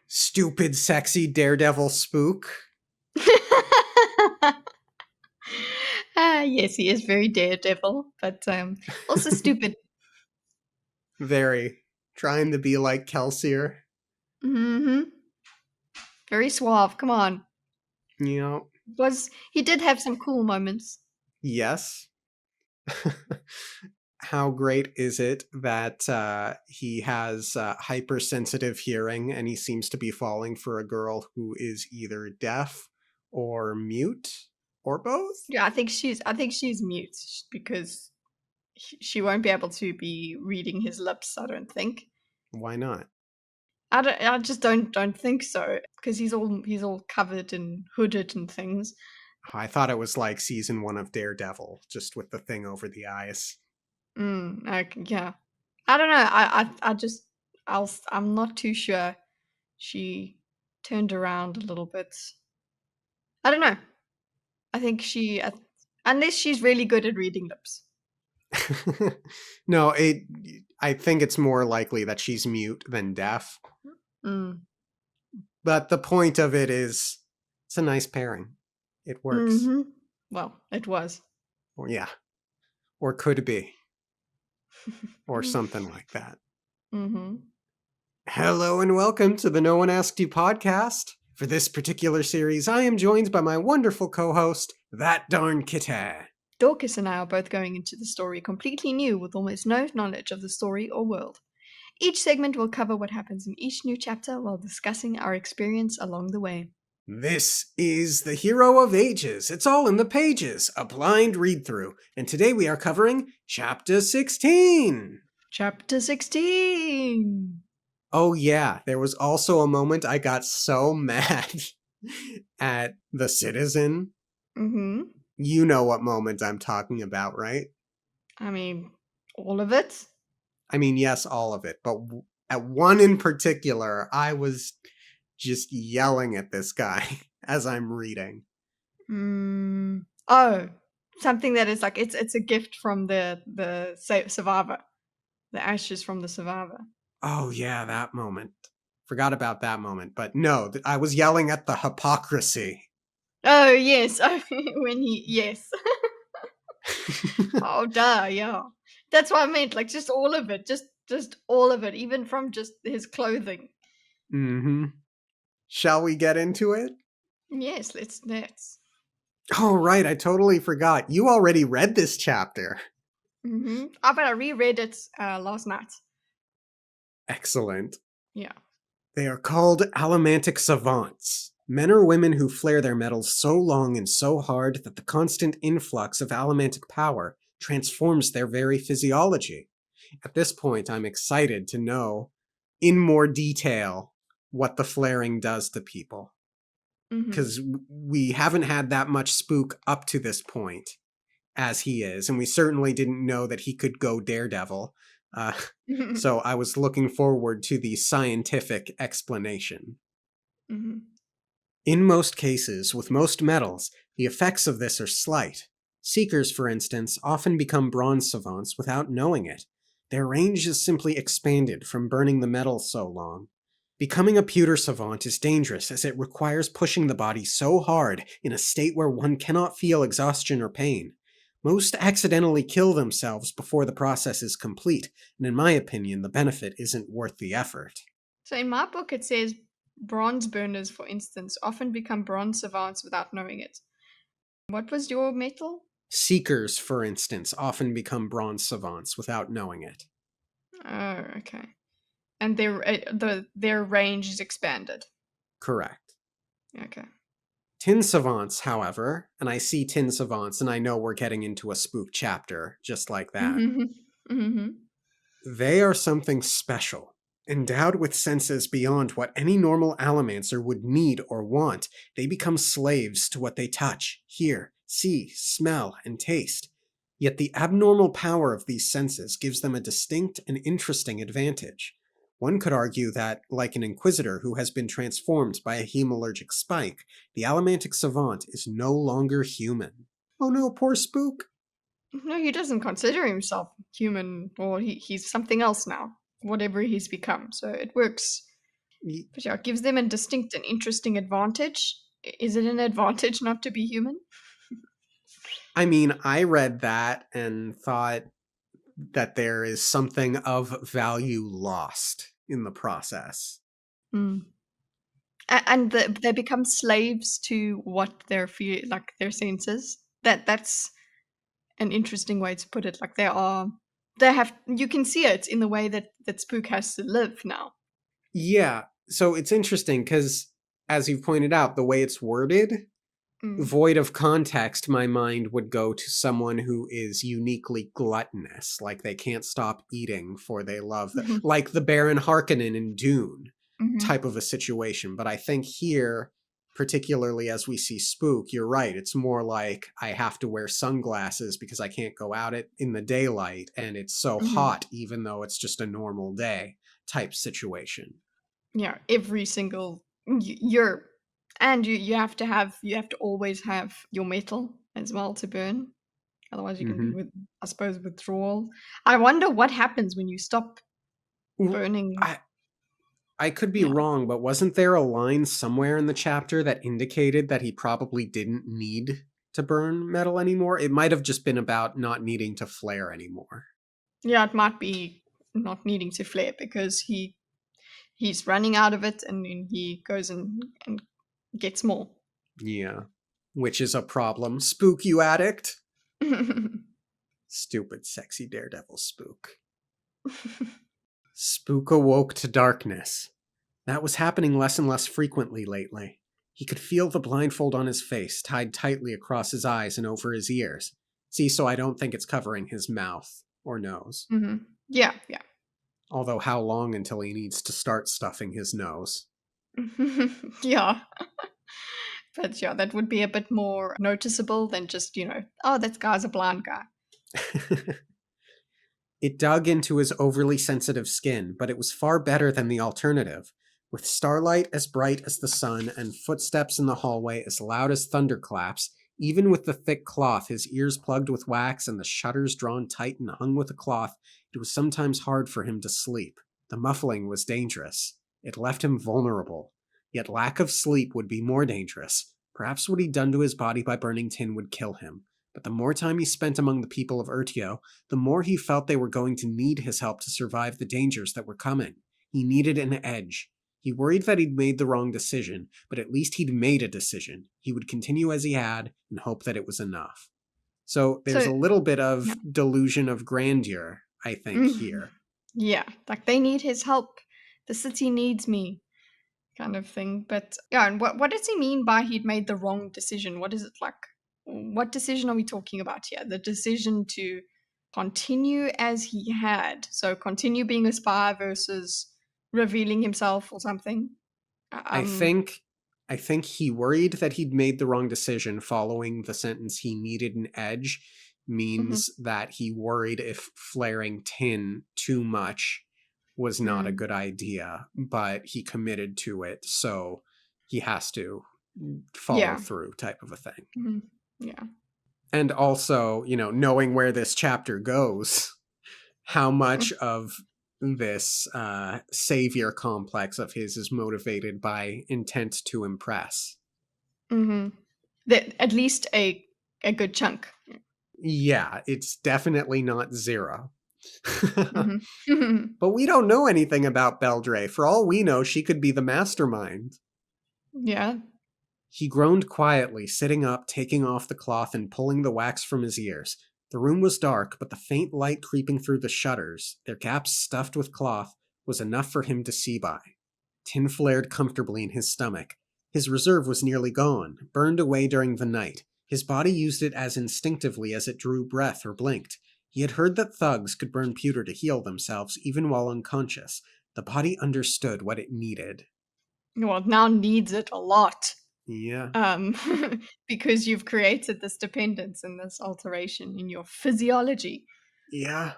Stupid, sexy daredevil spook. Yes, he is very daredevil, but also stupid. Very. Trying to be like Kelsier. Mm-hmm. Very suave. Come on. You know, He did have some cool moments. yes. How great is it that he has hypersensitive hearing and he seems to be falling for a girl who is either deaf or mute or both? Yeah, I think she's mute because she won't be able to be reading his lips, I don't think. Why not? I just don't think so because he's all covered and hooded and things. I thought it was like season 1 of Daredevil, just with the thing over the eyes. Yeah. I don't know. I'm not too sure. She turned around a little bit. I don't know. I think unless she's really good at reading lips. No, I think it's more likely that she's mute than deaf. Mm. But the point of it is, it's a nice pairing. It works. Mm-hmm. Well, it was. Or yeah, or could be, or something like that. Mm-hmm. Hello and welcome to the No One Asked You podcast. For this particular series, I am joined by my wonderful co-host, That Darn Kitty. Dorkus and I are both going into the story completely new with almost no knowledge of the story or world. Each segment will cover what happens in each new chapter while discussing our experience along the way. This is The Hero of Ages. It's all in the pages, a blind read-through. And today we are covering Chapter 16. Chapter 16! Oh yeah, there was also a moment I got so mad at the citizen. Mm-hmm. You know what moment I'm talking about, right? I mean, all of it? I mean, yes, all of it. But at one in particular, I was just yelling at this guy as I'm reading. Oh, something that is like, it's a gift from the survivor. The ashes from the survivor. Oh yeah, that moment. Forgot about that moment. But no, I was yelling at the hypocrisy. Oh, yes. Yes. Oh, duh, yeah. That's what I meant. Like, just all of it. Just all of it. Even from just his clothing. Mm-hmm. Shall we get into it? Yes, let's. Oh, right, I totally forgot. You already read this chapter. Mm-hmm. Oh, but I reread it last night. Excellent. Yeah. They are called allomantic savants. Men or women who flare their metals so long and so hard that the constant influx of allomantic power transforms their very physiology. At this point, I'm excited to know in more detail what the flaring does to people. Because we haven't had that much spook up to this point, as he is, and we certainly didn't know that he could go daredevil. So I was looking forward to the scientific explanation. Mm-hmm. In most cases, with most metals, the effects of this are slight. Seekers, for instance, often become bronze savants without knowing it. Their range is simply expanded from burning the metal so long. Becoming a pewter savant is dangerous as it requires pushing the body so hard in a state where one cannot feel exhaustion or pain. Most accidentally kill themselves before the process is complete, and in my opinion, the benefit isn't worth the effort. So in my book, it says bronze burners, for instance, often become bronze savants without knowing it. What was your metal? Seekers, for instance, often become bronze savants without knowing it. Oh, okay. And their range is expanded. Correct. Okay. Tin savants, however, and I see tin savants and I know we're getting into a spook chapter just like that. Mm-hmm. They are something special. Endowed with senses beyond what any normal allomancer would need or want, they become slaves to what they touch, hear, see, smell, and taste. Yet the abnormal power of these senses gives them a distinct and interesting advantage. One could argue that, like an inquisitor who has been transformed by a hemalurgic spike, the allomantic savant is no longer human. Oh no, poor spook. No, he doesn't consider himself human, or he's something else now, whatever he's become. So it works. But yeah, it gives them a distinct and interesting advantage. Is it an advantage not to be human? I mean, I read that and thought that there is something of value lost in the process. Mm. And they become slaves to what their feel like their senses. That's an interesting way to put it. Like they have you can see it in the way that Spook has to live now. Yeah, so it's interesting because, as you've pointed out, the way it's worded, Mm. void of context, my mind would go to someone who is uniquely gluttonous, like they can't stop eating for they love, Mhm. like the Baron Harkonnen in Dune Mhm. type of a situation. But I think here, particularly as we see Spook, you're right. It's more like I have to wear sunglasses because I can't go out in the daylight, and it's so Mhm. hot, even though it's just a normal day type situation. Yeah, every single you're and you have to always have your metal as well to burn. Otherwise, you can be Hmm. with I suppose withdrawal. I wonder what happens when you stop burning. I I could be Yeah. wrong, but wasn't there a line somewhere in the chapter that indicated that he probably didn't need to burn metal anymore? It might have just been about not needing to flare anymore. Yeah, it might be not needing to flare because he's running out of it and then he goes and gets more. Yeah. Which is a problem. Spook, you addict! Stupid, sexy daredevil Spook. Spook awoke to darkness. That was happening less and less frequently lately. He could feel the blindfold on his face, tied tightly across his eyes and over his ears. See, so I don't think it's covering his mouth or nose. Mhm. Yeah, yeah. Although, how long until he needs to start stuffing his nose? Yeah. But yeah, that would be a bit more noticeable than just, oh, that guy's a blind guy. It dug into his overly sensitive skin, but it was far better than the alternative. With starlight as bright as the sun and footsteps in the hallway as loud as thunderclaps, even with the thick cloth, his ears plugged with wax and the shutters drawn tight and hung with a cloth, it was sometimes hard for him to sleep. The muffling was dangerous. It left him vulnerable. Yet lack of sleep would be more dangerous. Perhaps what he'd done to his body by burning tin would kill him. But the more time he spent among the people of Urtio, the more he felt they were going to need his help to survive the dangers that were coming. He needed an edge. He worried that he'd made the wrong decision, but at least he'd made a decision. He would continue as he had and hope that it was enough. So there's So, a little bit yeah. of delusion of grandeur, I think, Mm. here. Yeah, like they need his help. The city needs me, kind of thing. But yeah, and what does he mean by he'd made the wrong decision? What is it like? What decision are we talking about here? The decision to continue as he had. So continue being a spy versus revealing himself or something. I Um. think I think he worried that he'd made the wrong decision following the sentence he needed an edge Mhm. means that he worried if flaring tin too much was not a Mm. good idea, but he committed to it, so he has to follow Yeah. through type of a thing. Mhm. Yeah. And also, knowing where this chapter goes, how much of this savior complex of his is motivated by intent to impress. Mhm. At least a good chunk. Yeah, it's definitely not zero. Mhm. But we don't know anything about Beldre. For all we know, she could be the mastermind. Yeah. He groaned quietly, sitting up, taking off the cloth and pulling the wax from his ears. The room was dark, but the faint light creeping through the shutters, their gaps stuffed with cloth, was enough for him to see by. Tin flared comfortably in his stomach. His reserve was nearly gone, burned away during the night. His body used it as instinctively as it drew breath or blinked. He had heard that thugs could burn pewter to heal themselves, even while unconscious. The body understood what it needed. Well, it now needs it a lot. Yeah. Um, because you've created this dependence and this alteration in your physiology. Yeah.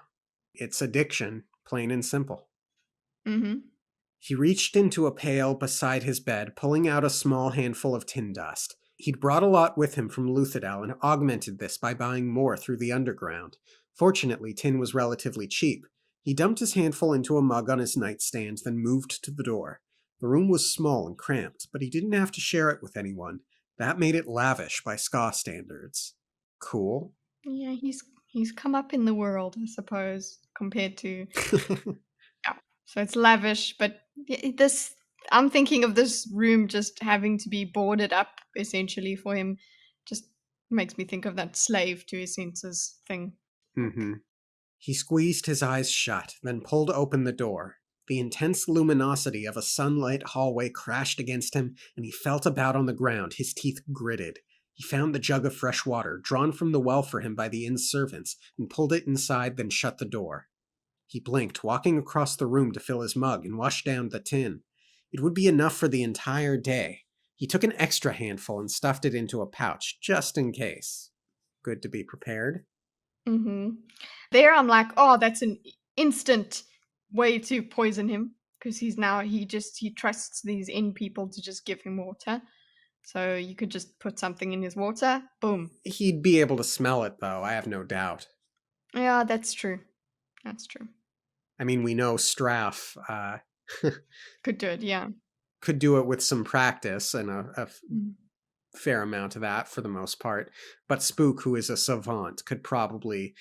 It's addiction, plain and simple. Mhm. He reached into a pail beside his bed, pulling out a small handful of tin dust. He'd brought a lot with him from Luthadel and augmented this by buying more through the underground. Fortunately, tin was relatively cheap. He dumped his handful into a mug on his nightstand, then moved to the door. The room was small and cramped, but he didn't have to share it with anyone. That made it lavish by ska standards. Cool. Yeah, he's come up in the world, I suppose, compared to yeah. So it's lavish, but this I'm thinking of this room just having to be boarded up essentially for him. Just makes me think of that slave to his senses thing. Like, Mm-hmm. He squeezed his eyes shut, then pulled open the door. The intense luminosity of a sunlit hallway crashed against him, and he felt about on the ground, his teeth gritted. He found the jug of fresh water, drawn from the well for him by the inn's servants, and pulled it inside, then shut the door. He blinked, walking across the room to fill his mug and wash down the tin. It would be enough for the entire day. He took an extra handful and stuffed it into a pouch, just in case. Good to be prepared. mm-hmm. There I'm like, oh, that's an instant way to poison him because he trusts these inn people to just give him water. So you could just put something in his water, boom. He'd be able to smell it, though, I have no doubt. Yeah, that's true. That's true. I mean, we know Straff Could do it, yeah. could do it with some practice and a Mm. fair amount of that for the most part. But Spook, who is a savant, could probably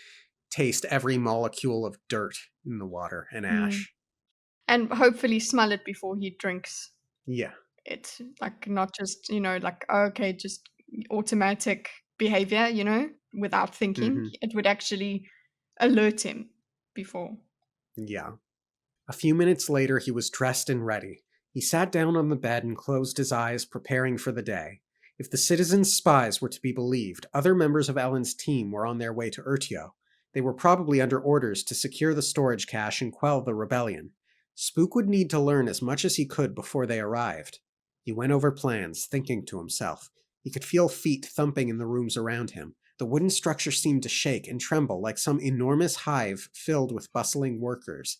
taste every molecule of dirt in the water and Mm. ash. And hopefully smell it before he drinks Yeah. it. Like not just, like, okay, just automatic behavior, without thinking. Mm-hmm. It would actually alert him before. Yeah. A few minutes later, he was dressed and ready. He sat down on the bed and closed his eyes, preparing for the day. If the citizens' spies were to be believed, other members of Ellen's team were on their way to Urtio. They were probably under orders to secure the storage cache and quell the rebellion. Spook would need to learn as much as he could before they arrived. He went over plans, thinking to himself. He could feel feet thumping in the rooms around him. The wooden structure seemed to shake and tremble like some enormous hive filled with bustling workers.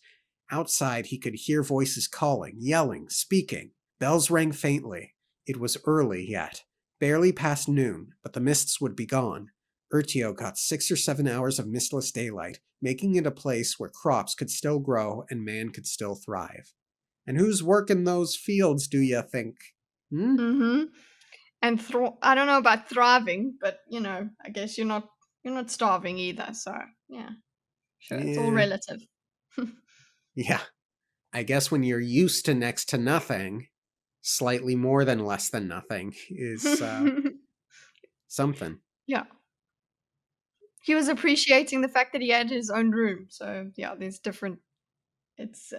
Outside, he could hear voices calling, yelling, speaking. Bells rang faintly. It was early yet, barely past noon, but the mists would be gone. Urtio got 6 or 7 hours of mistless daylight, making it a place where crops could still grow and man could still thrive. And who's working those fields, do you think? Hmm? Mm-hmm. And I don't know about thriving, but I guess you're not starving either. So yeah, sure, it's all Yeah. relative. Yeah. I guess when you're used to next to nothing, slightly more than less than nothing is something. Yeah. He was appreciating the fact that he had his own room. So yeah, there's it's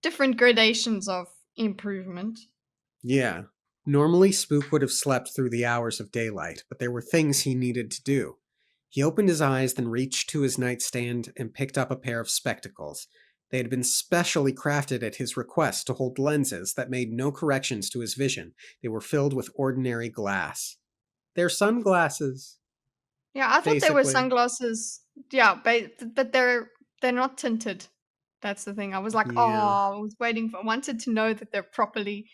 different gradations of improvement. Yeah. Normally, Spook would have slept through the hours of daylight, but there were things he needed to do. He opened his eyes, then reached to his nightstand and picked up a pair of spectacles. They had been specially crafted at his request to hold lenses that made no corrections to his vision. They were filled with ordinary glass. They're sunglasses, Yeah, I thought they were basically. sunglasses. Yeah, but they're not tinted. That's the thing. I was like, Yeah. oh, I was wanted to know that they're properly.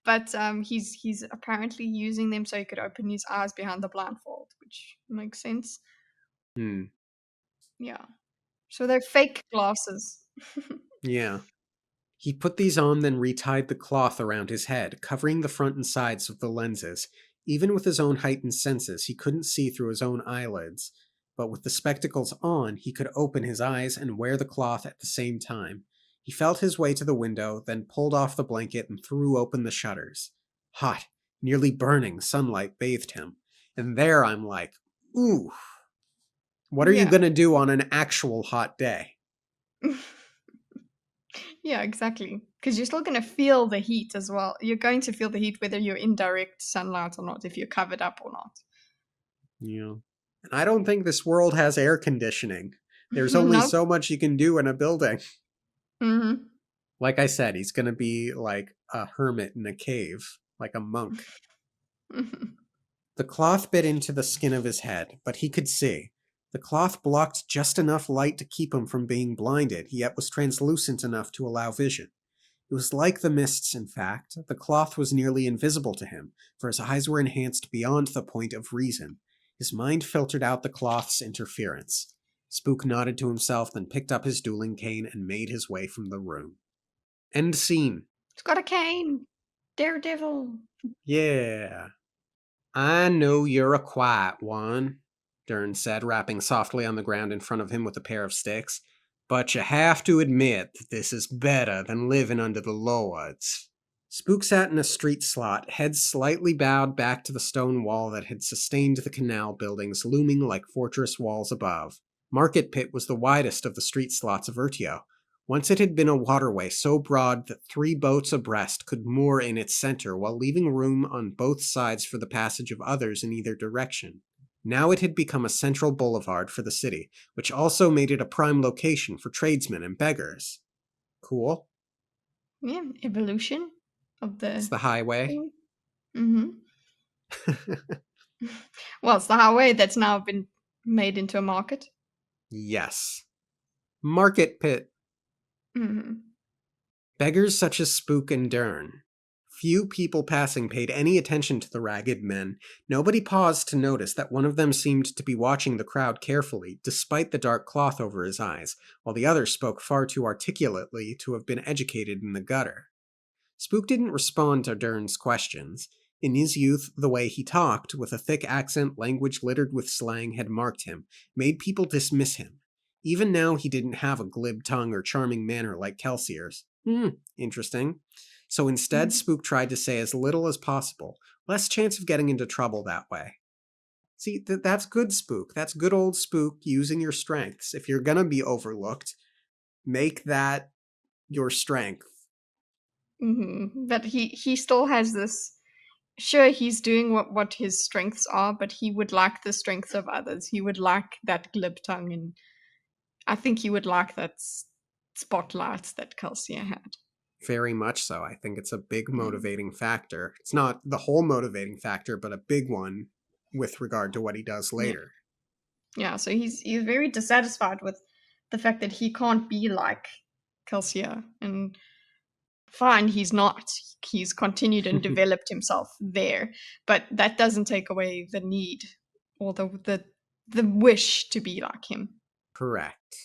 But he's apparently using them so he could open his eyes behind the blindfold, which makes sense. Hmm. Yeah. So they're fake glasses. Yeah. He put these on, then retied the cloth around his head, covering the front and sides of the lenses. Even with his own heightened senses, he couldn't see through his own eyelids. But with the spectacles on, he could open his eyes and wear the cloth at the same time. He felt his way to the window, then pulled off the blanket and threw open the shutters. Hot, nearly burning sunlight bathed him. And there I'm like, ooh, what are you Yeah. going to do on an actual hot day? Yeah, exactly. Because you're still going to feel the heat as well. You're going to feel the heat whether you're in direct sunlight or not, if you're covered up or not. Yeah. And I don't think this world has air conditioning. There's only Nope. so much you can do in a building. Hmm. Like I said, he's going to be like a hermit in a cave, like a monk. The cloth bit into the skin of his head, but he could see. The cloth blocked just enough light to keep him from being blinded, yet was translucent enough to allow vision. It was like the mists, in fact. The cloth was nearly invisible to him, for his eyes were enhanced beyond the point of reason. His mind filtered out the cloth's interference. Spook nodded to himself, then picked up his dueling cane and made his way from the room. End scene. It's got a cane. Daredevil. Yeah. I know you're a quiet one, Dern said, rapping softly on the ground in front of him with a pair of sticks. But you have to admit that this is better than living under the lords. Spook sat in a street slot, head slightly bowed back to the stone wall that had sustained the canal buildings looming like fortress walls above. Market Pit was the widest of the street slots of Urtio. Once it had been a waterway so broad that 3 boats abreast could moor in its center while leaving room on both sides for the passage of others in either direction. Now it had become a central boulevard for the city, which also made it a prime location for tradesmen and beggars. Cool. Yeah, evolution of It's the the highway. thing. Mm-hmm. Well, it's the highway that's now been made into a market. Yes. Market Pit. Mm-hmm. Beggars such as Spook and Dern. Few people passing paid any attention to the ragged men. Nobody paused to notice that one of them seemed to be watching the crowd carefully, despite the dark cloth over his eyes, while the other spoke far too articulately to have been educated in the gutter. Spook didn't respond to Dern's questions. In his youth, the way he talked, with a thick accent, language littered with slang, had marked him, made people dismiss him. Even now, he didn't have a glib tongue or charming manner like Kelsier's. Interesting. So instead, Mm-hmm. Spook tried to say as little as possible. Less chance of getting into trouble that way. See, that's good, Spook. That's good old Spook using your strengths. If you're gonna be overlooked, make that your strength. Mm-hmm. But he still has this. Sure, he's doing what his strengths are, but he would like the strengths of others. He would like that glib tongue, and I think he would like that spotlight that Kelsier had. Very much so. I think it's a big Mm. motivating factor. It's not the whole motivating factor, but a big one with regard to what he does Yeah, later. yeah. So he's very dissatisfied with the fact that he can't be like Kelsier, and fine, he's not. He's continued and developed himself there, but that doesn't take away the need or the wish to be like him. Correct.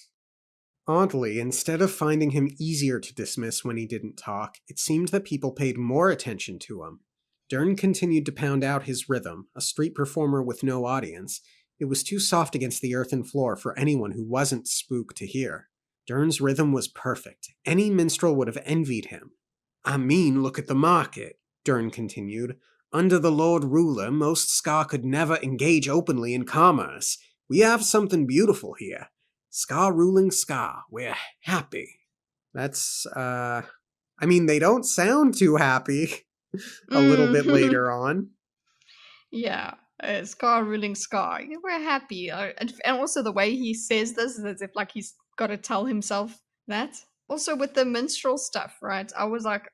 Oddly, instead of finding him easier to dismiss when he didn't talk, it seemed that people paid more attention to him. Dern continued to pound out his rhythm, a street performer with no audience. It was too soft against the earthen floor for anyone who wasn't Spook to hear. Dern's rhythm was perfect. Any minstrel would have envied him. I mean, look at the market, Dern continued. Under the Lord Ruler, most Ska could never engage openly in commerce. We have something beautiful here. Ska ruling Ska. We're happy. That's, I mean, they don't sound too happy a little bit Mm. later on. Yeah, Scar ruling Scar. Yeah, we're happy, and also the way he says this is as if like he's got to tell himself that. Also with the minstrel stuff, right? I was like,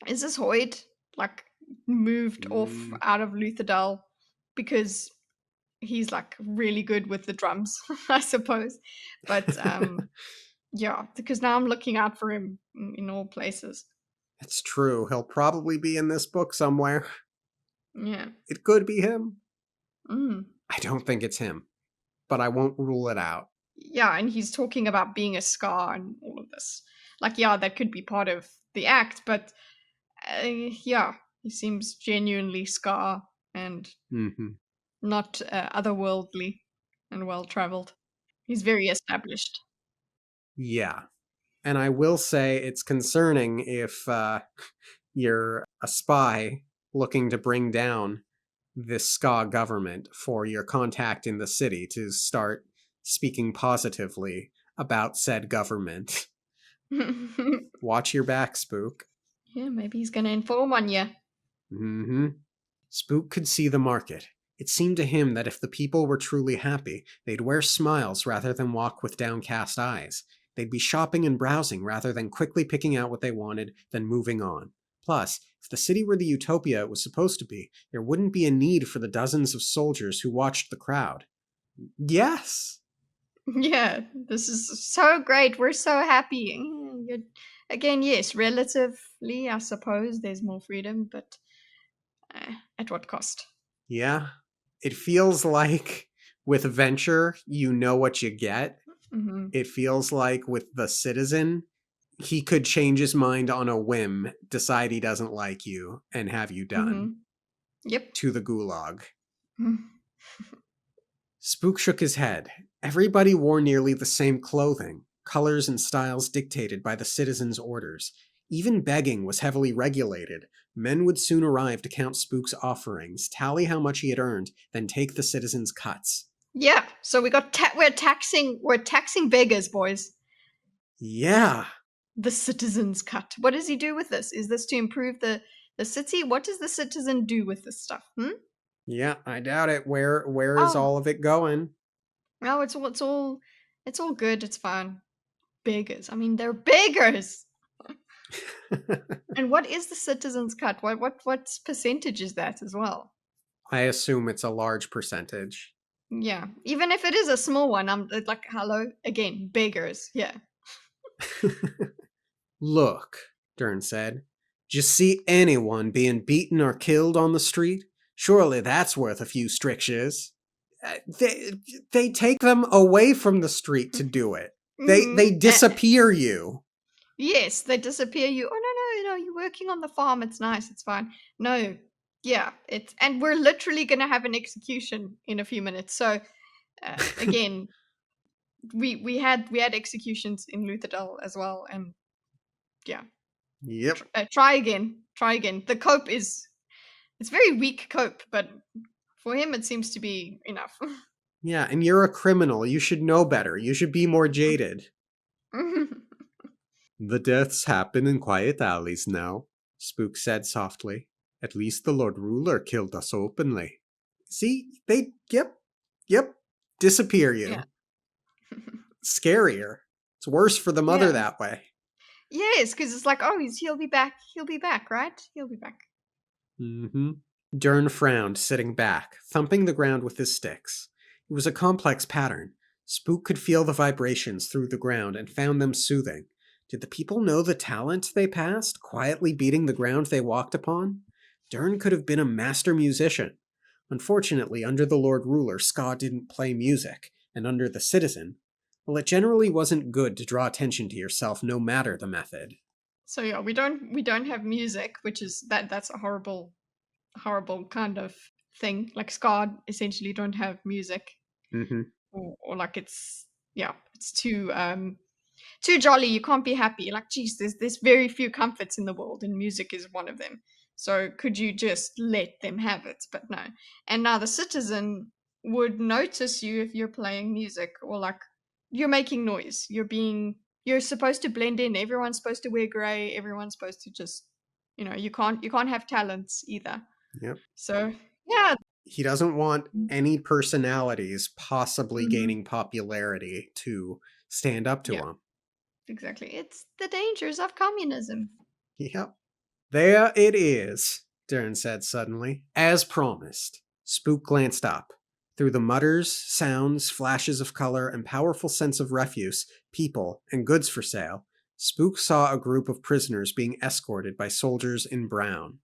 is this Hoyd like moved off Mm. out of Lutherdale because he's like really good with the drums, I suppose. But yeah, because now I'm looking out for him in all places. It's true. He'll probably be in this book somewhere. Yeah. It could be him. Mm. I don't think it's him, but I won't rule it out. Yeah, and he's talking about being a scar and all of this. Like, yeah, that could be part of the act, but yeah, he seems genuinely scar and Mm-hmm. not otherworldly and well traveled. He's very established. Yeah. And I will say it's concerning if you're a spy looking to bring down this Ska government for your contact in the city to start speaking positively about said government. Yeah, Watch your back, Spook. maybe he's gonna inform on you. Mm-hmm. Spook could see the market. It seemed to him that if the people were truly happy, they'd wear smiles rather than walk with downcast eyes. They'd be shopping and browsing rather than quickly picking out what they wanted, then moving on. Plus, if the city were the utopia it was supposed to be, there wouldn't be a need for the dozens of soldiers who watched the crowd. Yes! Yeah, this is so great. We're so happy. Again, yes, relatively, I suppose there's more freedom, but at what cost? Yeah. It feels like with Venture, you know what you get. Hmm. It feels like with The Citizen, he could change his mind on a whim, decide he doesn't like you, and have you done Mm-hmm. Yep. to the gulag. Mm. Spook shook his head. Everybody wore nearly the same clothing, colors and styles dictated by the citizens' orders. Even begging was heavily regulated. Men would soon arrive to count Spook's offerings, tally how much he had earned, then take the citizens' cuts. Yeah. So we're taxing beggars, boys. Yeah. The citizen's cut. What does he do with this? Is this to improve the city? What does the citizen do with this stuff? Yeah, I doubt it. Where is Oh, all of it going? no, it's all good. It's fine. Beggars. I mean, they're beggars. And what is the citizen's cut? What percentage is that as well? I assume it's a large percentage. Yeah, even if it is a small one, I'm like, hello again, beggars. Yeah. Look, Dern said. Did you see anyone being beaten or killed on the street? Surely that's worth a few strictures. They take them away from the street to do it. They Mm-hmm. disappear you. Yes, they disappear. You. Oh no, you're working on the farm. It's nice. It's fine. No. Yeah, and we're literally gonna have an execution in a few minutes. So again, we had executions in Lutherdale as well, and yeah, Yep. try again, try again. The cope is it's very weak cope, but for him it seems to be enough. Yeah, and you're a criminal. You should know better. You should be more jaded. The deaths happen in quiet alleys now, Spook said softly. At least the Lord Ruler killed us openly. See, yep, disappear you. Yeah. Scarier. It's worse for the mother Yeah. that way. Yes, because it's like, oh, he'll be back. He'll be back, right? He'll be back. Mm-hmm. Dern frowned, sitting back, thumping the ground with his sticks. It was a complex pattern. Spook could feel the vibrations through the ground and found them soothing. Did the people know the talent they passed, quietly beating the ground they walked upon? Dern could have been a master musician. Unfortunately, under the Lord Ruler, ska didn't play music, and under the Citizen, well, it generally wasn't good to draw attention to yourself no matter the method. So yeah, we don't have music, which is that's a horrible kind of thing. Like ska essentially don't have music, Mm-hmm. or like it's too jolly. You can't be happy. Like, geez, there's very few comforts in the world, and music is one of them. So could you just let them have it? But no. And now the citizen would notice you if you're playing music, or like you're making noise. You're supposed to blend in. Everyone's supposed to wear gray. Everyone's supposed to just you can't have talents either. Yep. So yeah. He doesn't want any personalities possibly Mhm. gaining popularity to stand up to Yeah, him. exactly. It's the dangers of communism. Yep. There it is, Dern said suddenly. As promised. Spook glanced up. Through the mutters, sounds, flashes of color, and powerful sense of refuse, people, and goods for sale, Spook saw a group of prisoners being escorted by soldiers in brown.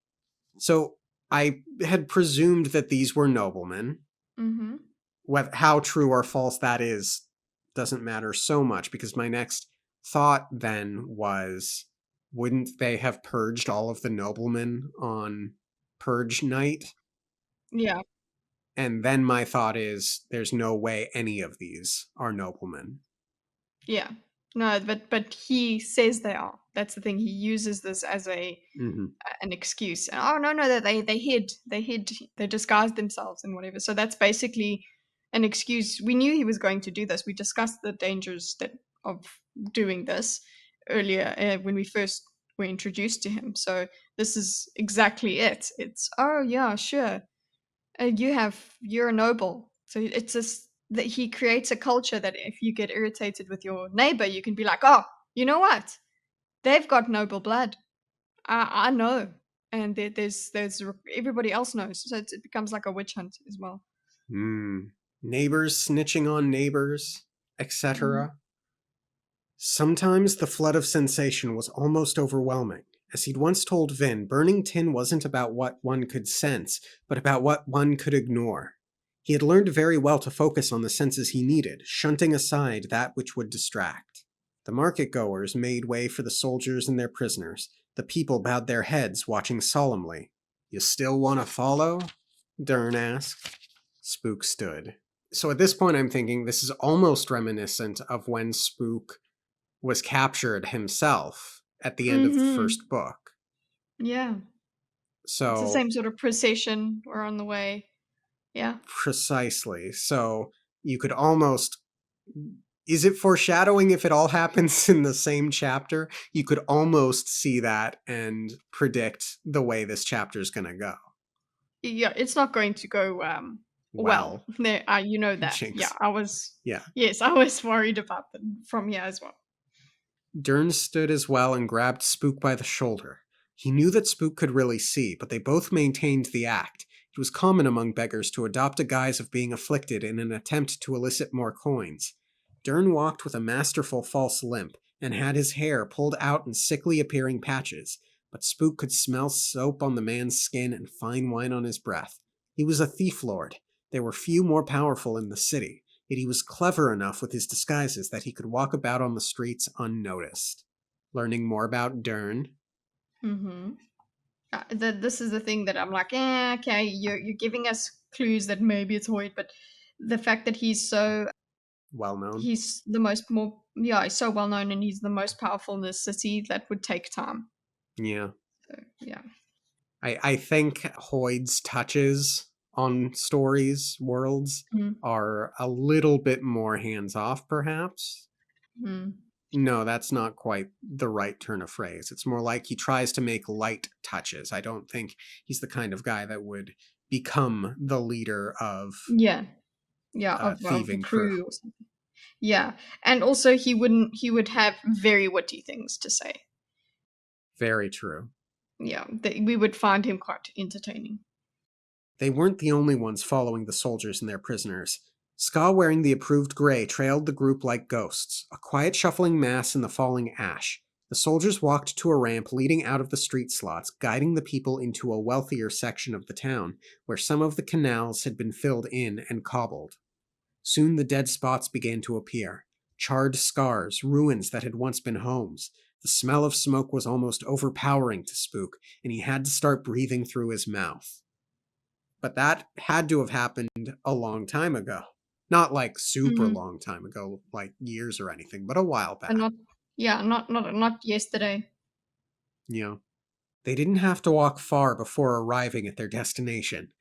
So, I had presumed that these were noblemen. Mm-hmm. How true or false that is doesn't matter so much, because my next thought then was, wouldn't they have purged all of the noblemen on purge night? Yeah. And then my thought is, there's no way any of these are noblemen. Yeah. No, but he says they are. That's the thing. He uses this as Mm-hmm. an excuse. Oh no, that they disguised themselves and whatever. So that's basically an excuse. We knew he was going to do this. We discussed the dangers of doing this earlier when we first were introduced to him. So this is exactly it. It's, oh yeah, sure. You're a noble. So it's just that he creates a culture that if you get irritated with your neighbor, you can be like, oh, you know what? They've got noble blood. I know, and there's everybody else knows. So it becomes like a witch hunt as well. Neighbors snitching on neighbors, Mhm. etc. Sometimes the flood of sensation was almost overwhelming. As he'd once told Vin, burning tin wasn't about what one could sense, but about what one could ignore. He had learned very well to focus on the senses he needed, shunting aside that which would distract. The market-goers made way for the soldiers and their prisoners. The people bowed their heads, watching solemnly. You still want to follow? Dern asked. Spook stood. So at this point I'm thinking this is almost reminiscent of when Spook was captured himself at the end of the Mm-hmm. first book. Yeah. It's the So, same sort of procession. We're on the way. Yeah. precisely. So, you could almost. Is it foreshadowing if it all happens in the same chapter? You could almost see that and predict the way this chapter is going to go. Yeah, it's not going to go well. Well, There, you know that. Yeah, Jinx. I was. Yeah. Yes, I was worried about them from here as well. Dern stood as well and grabbed Spook by the shoulder. He knew that Spook could really see, but they both maintained the act. It was common among beggars to adopt a guise of being afflicted in an attempt to elicit more coins. Dern walked with a masterful false limp and had his hair pulled out in sickly appearing patches, but Spook could smell soap on the man's skin and fine wine on his breath. He was a thief lord. There were few more powerful in the city, yet he was clever enough with his disguises that he could walk about on the streets unnoticed. Learning more about Dern. Mm-hmm. This is the thing that I'm like, okay, you're giving us clues that maybe it's Hoyt, but the fact that Well known. he's the most more yeah, he's so well known and he's the most powerful in this city, that would take time. Yeah. So yeah. I think Hoyd's touches on stories, worlds, Mm-hmm. are a little bit more hands off, perhaps. No, that's not quite the right turn of phrase. It's more like he tries to make light touches. I don't think he's the kind of guy that would become the leader of Yeah. Yeah, a of the thieving crew. crew or something. Yeah. And also he would have very witty things to say. Very true. Yeah, we would find him quite entertaining. They weren't the only ones following the soldiers and their prisoners. Ska wearing the approved gray trailed the group like ghosts, a quiet shuffling mass in the falling ash. The soldiers walked to a ramp leading out of the street slots, guiding the people into a wealthier section of the town, where some of the canals had been filled in and cobbled. Soon the dead spots began to appear. Charred scars, ruins that had once been homes. The smell of smoke was almost overpowering to Spook, and he had to start breathing through his mouth. But that had to have happened a long time ago. Not like super Mm-hmm. long time ago, like years or anything, but a while And back. not yesterday. You know, they didn't have to walk far before arriving at their destination.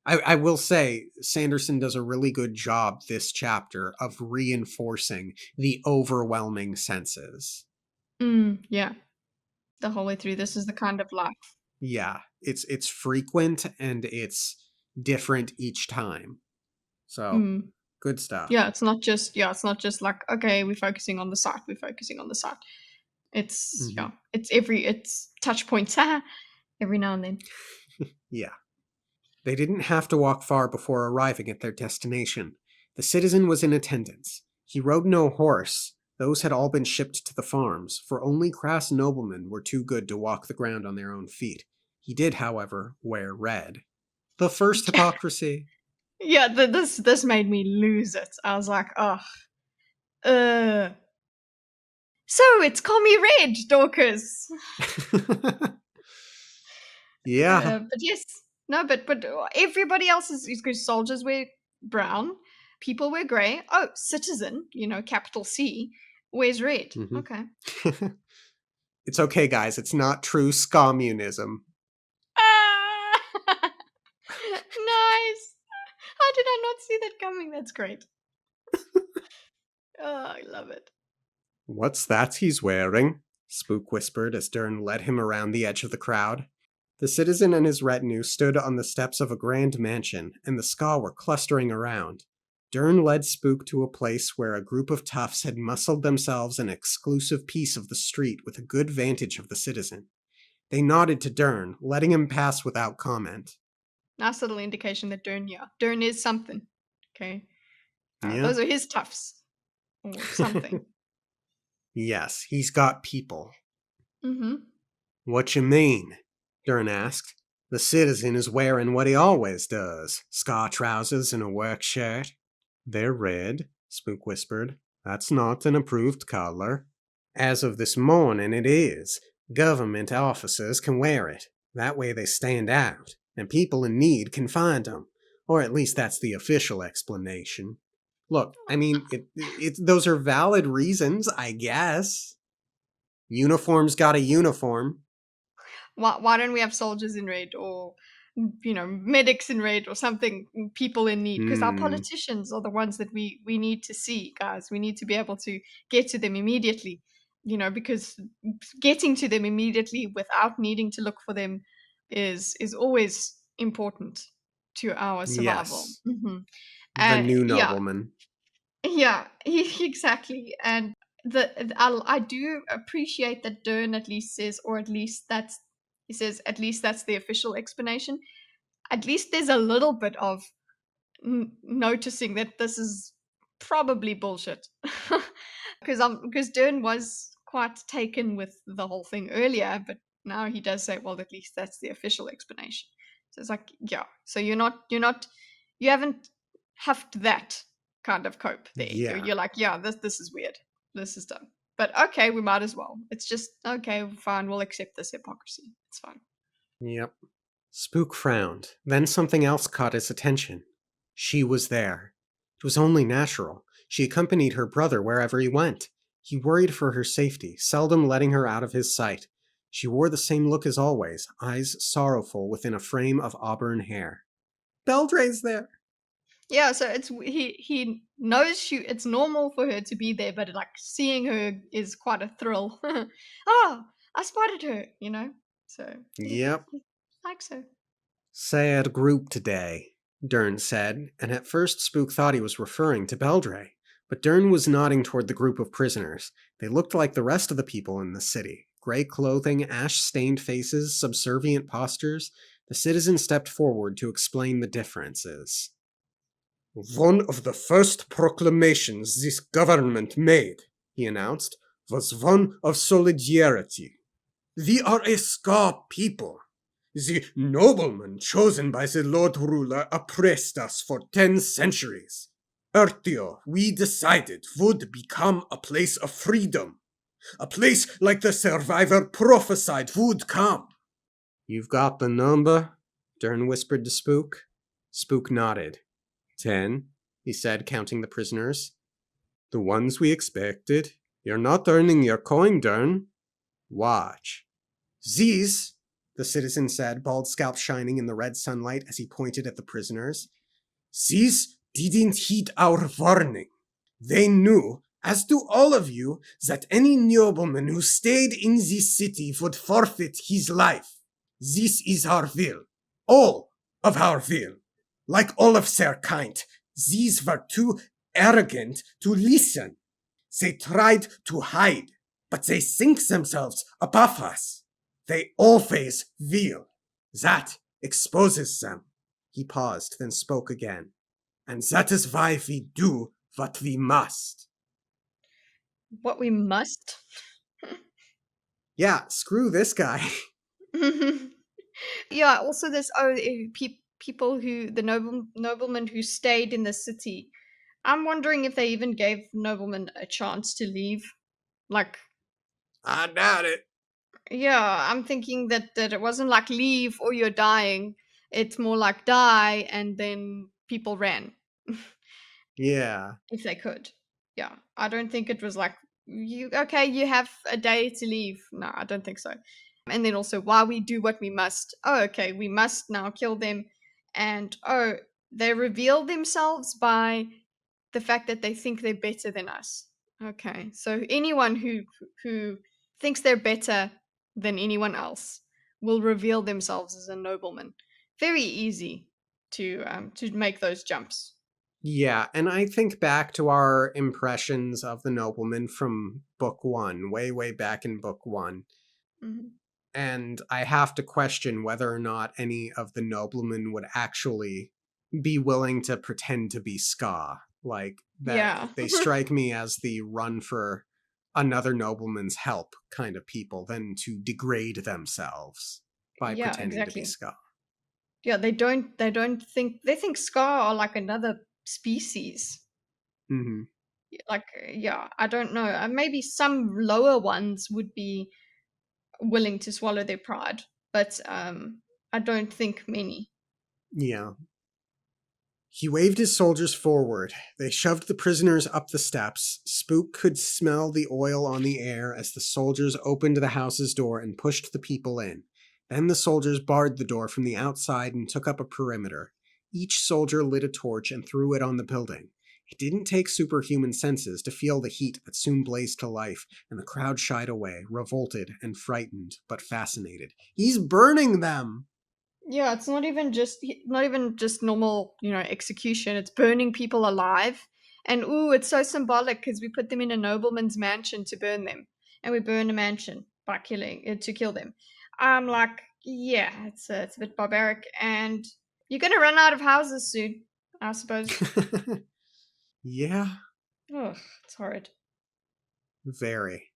I will say, Sanderson does a really good job this chapter of reinforcing the overwhelming senses. Yeah. The whole way through, this is the kind of life. Yeah, it's frequent and it's different each time. So, good stuff. Yeah, it's not just like, okay, we're focusing on the site, we're focusing on the site. It's Mm-hmm. it's touch points every now and then. Yeah. They didn't have to walk far before arriving at their destination. The citizen was in attendance. He rode no horse. Those had all been shipped to the farms, for only crass noblemen were too good to walk the ground on their own feet. He did, however, wear red. The first hypocrisy. Yeah, this made me lose it. I was like, oh, so it's Call Me Red, Dorkus. Yeah. But yes, no, but everybody else is good. Soldiers wear brown, people wear gray. Oh, citizen, capital C, wears red. Mhm. Okay. It's okay, guys. It's not true scommunism. Ah! Nice. How did I not see that coming? That's great. Oh, I love it. What's that he's wearing? Spook whispered as Dern led him around the edge of the crowd. The citizen and his retinue stood on the steps of a grand mansion, and the Ska were clustering around. Dern led Spook to a place where a group of toughs had muscled themselves an exclusive piece of the street with a good vantage of the citizen. They nodded to Dern, letting him pass without comment. Nice little indication that Dern is something. Okay. Yeah? Those are his toughs. Or something. Yes, he's got people. Mm-hmm. What you mean? Dern asked. The citizen is wearing what he always does, ska trousers and a work shirt. They're red, Spook whispered. That's not an approved color. As of this morning, it is. Government officers can wear it. That way they stand out, and people in need can find them. Or at least that's the official explanation. Look, I mean, those are valid reasons, I guess. Uniform's got a uniform. Why don't we have soldiers in red or medics in red or something, people in need? Because our Hmm. politicians are the ones that we need to see, guys. We need to be able to get to them immediately. Because getting to them immediately without needing to look for them is always important to our survival. Yes. The And new yeah, nobleman. yeah, exactly. And I do appreciate that Dern at least says, or at least that's he says, at least that's the official explanation. At least there's a little bit of noticing that this is probably bullshit. Because Dern was quite taken with the whole thing earlier, but now he does say, well, at least that's the official explanation. So it's like, yeah. So you haven't huffed that kind of cope there. Yeah. You're like, yeah, this is weird. This is dumb. But okay, we might as well. It's just okay, fine. We'll accept this hypocrisy. It's fine. Yep. Spook frowned. Then something else caught his attention. She was there. It was only natural. She accompanied her brother wherever he went. He worried for her safety, seldom letting her out of his sight. She wore the same look as always, eyes sorrowful within a frame of auburn hair. Beldrade's there. Yeah, so he knows it's normal for her to be there, but like seeing her is quite a thrill. Oh, I spotted her. So Yep. he likes her. Sad group today, Dern said, and at first Spook thought he was referring to Beldray. But Dern was nodding toward the group of prisoners. They looked like the rest of the people in the city. Gray clothing, ash-stained faces, subservient postures. The citizen stepped forward to explain the differences. One of the first proclamations this government made, he announced, was one of solidarity. We are a Ska people. The noblemen chosen by the Lord Ruler oppressed us for 10 centuries. Ertio, we decided, would become a place of freedom. A place like the survivor prophesied would come. You've got the number? Dern whispered to Spook. Spook nodded. 10, he said, counting the prisoners. The ones we expected. You're not earning your coin, Dern. Watch. These, the citizen said, bald scalp shining in the red sunlight as he pointed at the prisoners. These didn't heed our warning. They knew, as do all of you, that any nobleman who stayed in this city would forfeit his life. This is our will. All of our will. Like all of their kind, these were too arrogant to listen. They tried to hide, but they think themselves above us. They always will. That exposes them. He paused, then spoke again. And that is why we do what we must. What we must. Yeah, screw this guy. Yeah. Also, there's people who noblemen who stayed in the city. I'm wondering if they even gave noblemen a chance to leave. Like, I doubt it. yeah, I'm thinking that it wasn't like leave or you're dying. It's more like die and then people ran Yeah. if they could. Yeah, I don't think it was like you have a day to leave. No, I don't think so. And then also why we do what we must. Oh, okay, we must now kill them. And oh, they reveal themselves by the fact that they think they're better than us. Okay, so anyone who thinks they're better than anyone else will reveal themselves as a nobleman. Very easy to make those jumps. Yeah, and I think back to our impressions of the nobleman from book one, way, way back in book one. Mhm. And I have to question whether or not any of the noblemen would actually be willing to pretend to be Ska. Like, that Yeah. they strike me as the run for another nobleman's help kind of people than to degrade themselves by Yeah, pretending to be exactly. Ska. Yeah, they don't think they think Scar are like another species. Hmm. Like, yeah, I don't know. Maybe some lower ones would be willing to swallow their pride, but I don't think many. Yeah. He waved his soldiers forward. They shoved the prisoners up the steps. Spook could smell the oil on the air as the soldiers opened the house's door and pushed the people in. Then the soldiers barred the door from the outside and took up a perimeter. Each soldier lit a torch and threw it on the building. It didn't take superhuman senses to feel the heat that soon blazed to life, and the crowd shied away, revolted and frightened, but fascinated. He's burning them! Yeah, it's not even just normal, execution. It's burning people alive. And ooh, it's so symbolic because we put them in a nobleman's mansion to burn them. And we burn a mansion by killing to kill them. I'm like, yeah, it's a bit barbaric and you're going to run out of houses soon, I suppose. Yeah, Oh, it's horrid. very.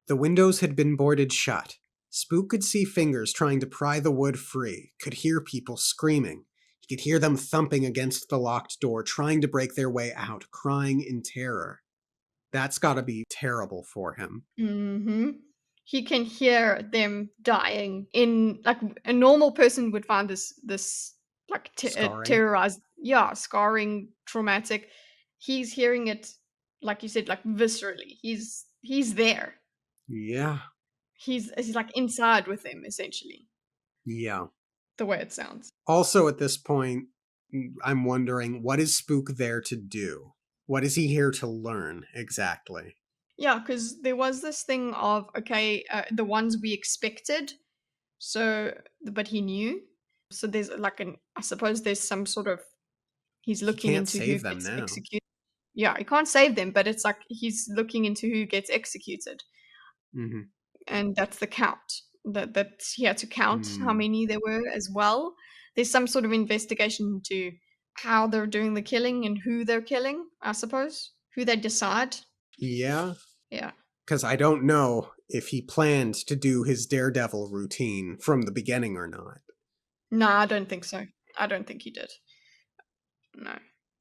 The windows had been boarded shut. Spook could see fingers trying to pry the wood free, could hear people screaming. He could hear them thumping against the locked door, trying to break their way out, crying in terror. That's gotta be terrible for him. Hmm. He can hear them dying in like a normal person would find this like Scarring. terrorized, yeah, scarring, traumatic. He's hearing it, like you said, like viscerally. He's there. Yeah. He's like inside with them, essentially. Yeah. The way it sounds. Also, at this point, I'm wondering, what is Spook there to do? What is he here to learn exactly? Yeah, because there was this thing of okay, the ones we expected. So, but he knew. So there's like I suppose there's some sort of he's He looking can't into who save them gets now. executed. Yeah, he can't save them, but it's like he's looking into who gets executed, Hmm. and that's the count. That he had to count how Mm. many there were as well. There's some sort of investigation into how they're doing the killing and who they're killing. I suppose who they decide. Yeah. Yeah. Because I don't know if he planned to do his Daredevil routine from the beginning or not. No, I don't think so. I don't think he did. No.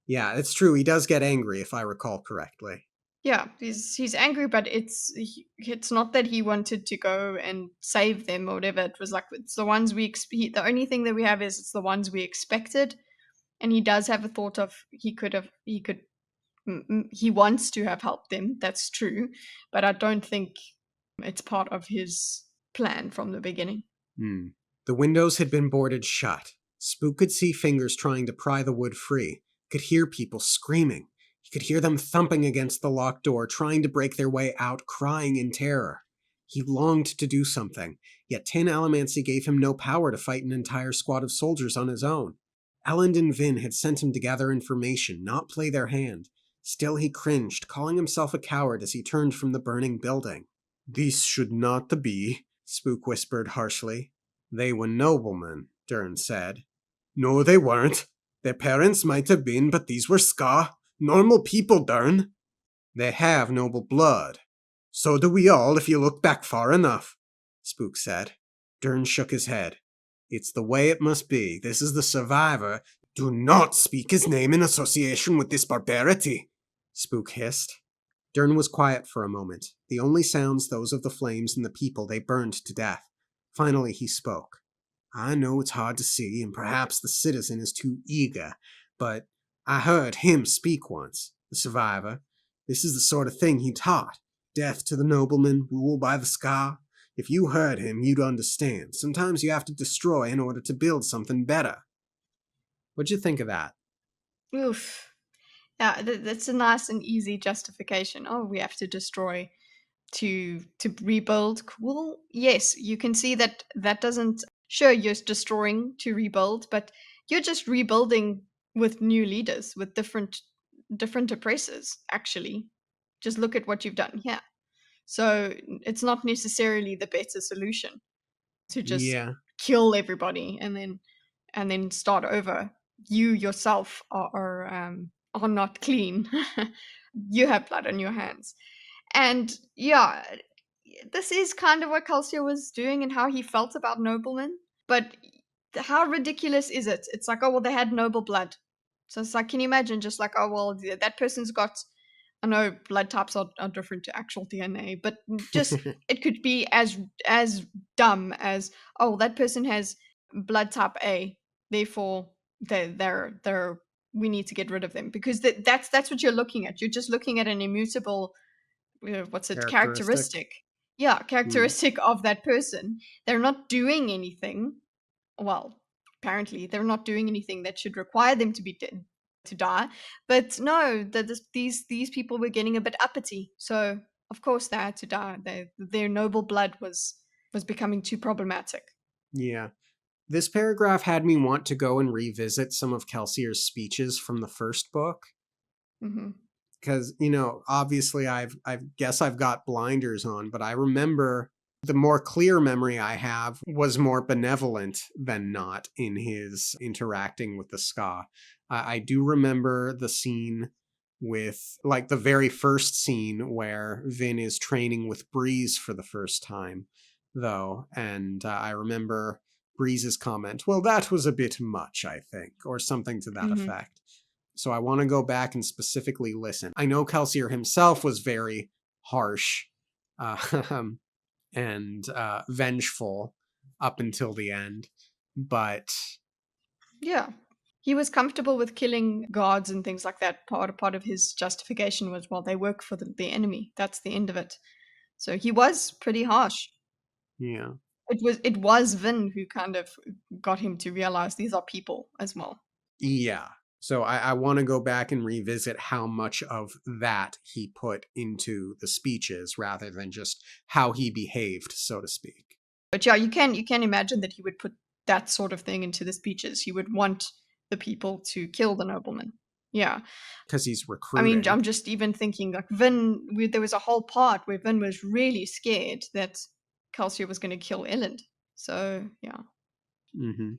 Yeah, it's true. He does get angry, if I recall correctly. Yeah, he's angry, but it's not that he wanted to go and save them or whatever. It was like it's the ones the only thing that we have is it's the ones we expected, and he does have a thought of he wants to have helped them. That's true, but I don't think it's part of his plan from the beginning. Hmm. The windows had been boarded shut. Spook could see fingers trying to pry the wood free, could hear people screaming. He could hear them thumping against the locked door, trying to break their way out, crying in terror. He longed to do something, yet Tin Allomancy gave him no power to fight an entire squad of soldiers on his own. Elend and Vin had sent him to gather information, not play their hand. Still he cringed, calling himself a coward as he turned from the burning building. This should not be, Spook whispered harshly. They were noblemen, Dern said. No, they weren't. Their parents might have been, but these were Ska. Normal people, Dern. They have noble blood. So do we all if you look back far enough, Spook said. Dern shook his head. It's the way it must be. This is the survivor. Do not speak his name in association with this barbarity, Spook hissed. Dern was quiet for a moment, the only sounds those of the flames and the people they burned to death. Finally he spoke. I know it's hard to see, and perhaps the citizen is too eager, but I heard him speak once, the survivor. This is the sort of thing he taught. Death to the nobleman, rule by the Ska. If you heard him, you'd understand. Sometimes you have to destroy in order to build something better. What'd you think of that? Oof. Yeah, that's a nice and easy justification. Oh, we have to destroy to rebuild. Cool. Yes, you can see that that doesn't. Sure, you're destroying to rebuild, but you're just rebuilding with new leaders, with different oppressors. Actually, just look at what you've done here. So it's not necessarily the better solution to just Yeah. kill everybody and then start over. You yourself are not clean. You have blood on your hands. And yeah, this is kind of what Calcio was doing and how he felt about noblemen. But how ridiculous is it? It's like, oh, well, they had noble blood. So it's like, can you imagine just like, oh, well, that person's got I know blood types are different to actual DNA, but just it could be as dumb as, oh, that person has blood type A, therefore they're we need to get rid of them, because that's what you're looking at. You're just looking at an immutable, what's it, Characteristic. characteristic. Yeah, Hmm. characteristic of that person. They're not doing anything. Well, apparently they're not doing anything that should require them to be to die. But no, these people were getting a bit uppity, so of course they had to die. Their noble blood was becoming too problematic. Yeah. This paragraph had me want to go and revisit some of Kelsier's speeches from the first book. Hmm. Because, obviously I guess I've got blinders on, but I remember the more clear memory I have was more benevolent than not in his interacting with the ska. I do remember the scene with, like, the very first scene where Vin is training with Breeze for the first time, though, and I remember Breeze's comment, well, that was a bit much, I think, or something to that Hmm. effect. So I want to go back and specifically listen. I know Kelsier himself was very harsh uh, and vengeful up until the end, but Yeah, he was comfortable with killing guards and things like that. Part of his justification was, well, they work for the enemy. That's the end of it. So he was pretty harsh. yeah, It was Vin who kind of got him to realize these are people as well. yeah. So I want to go back and revisit how much of that he put into the speeches rather than just how he behaved, so to speak. But yeah, you can imagine that he would put that sort of thing into the speeches. He would want the people to kill the nobleman. Yeah. Because he's I mean, recruiting. I'm just even thinking like Vin. There was a whole part where Vin was really scared that Calcia was going to kill Elend. So yeah. Mm-hmm.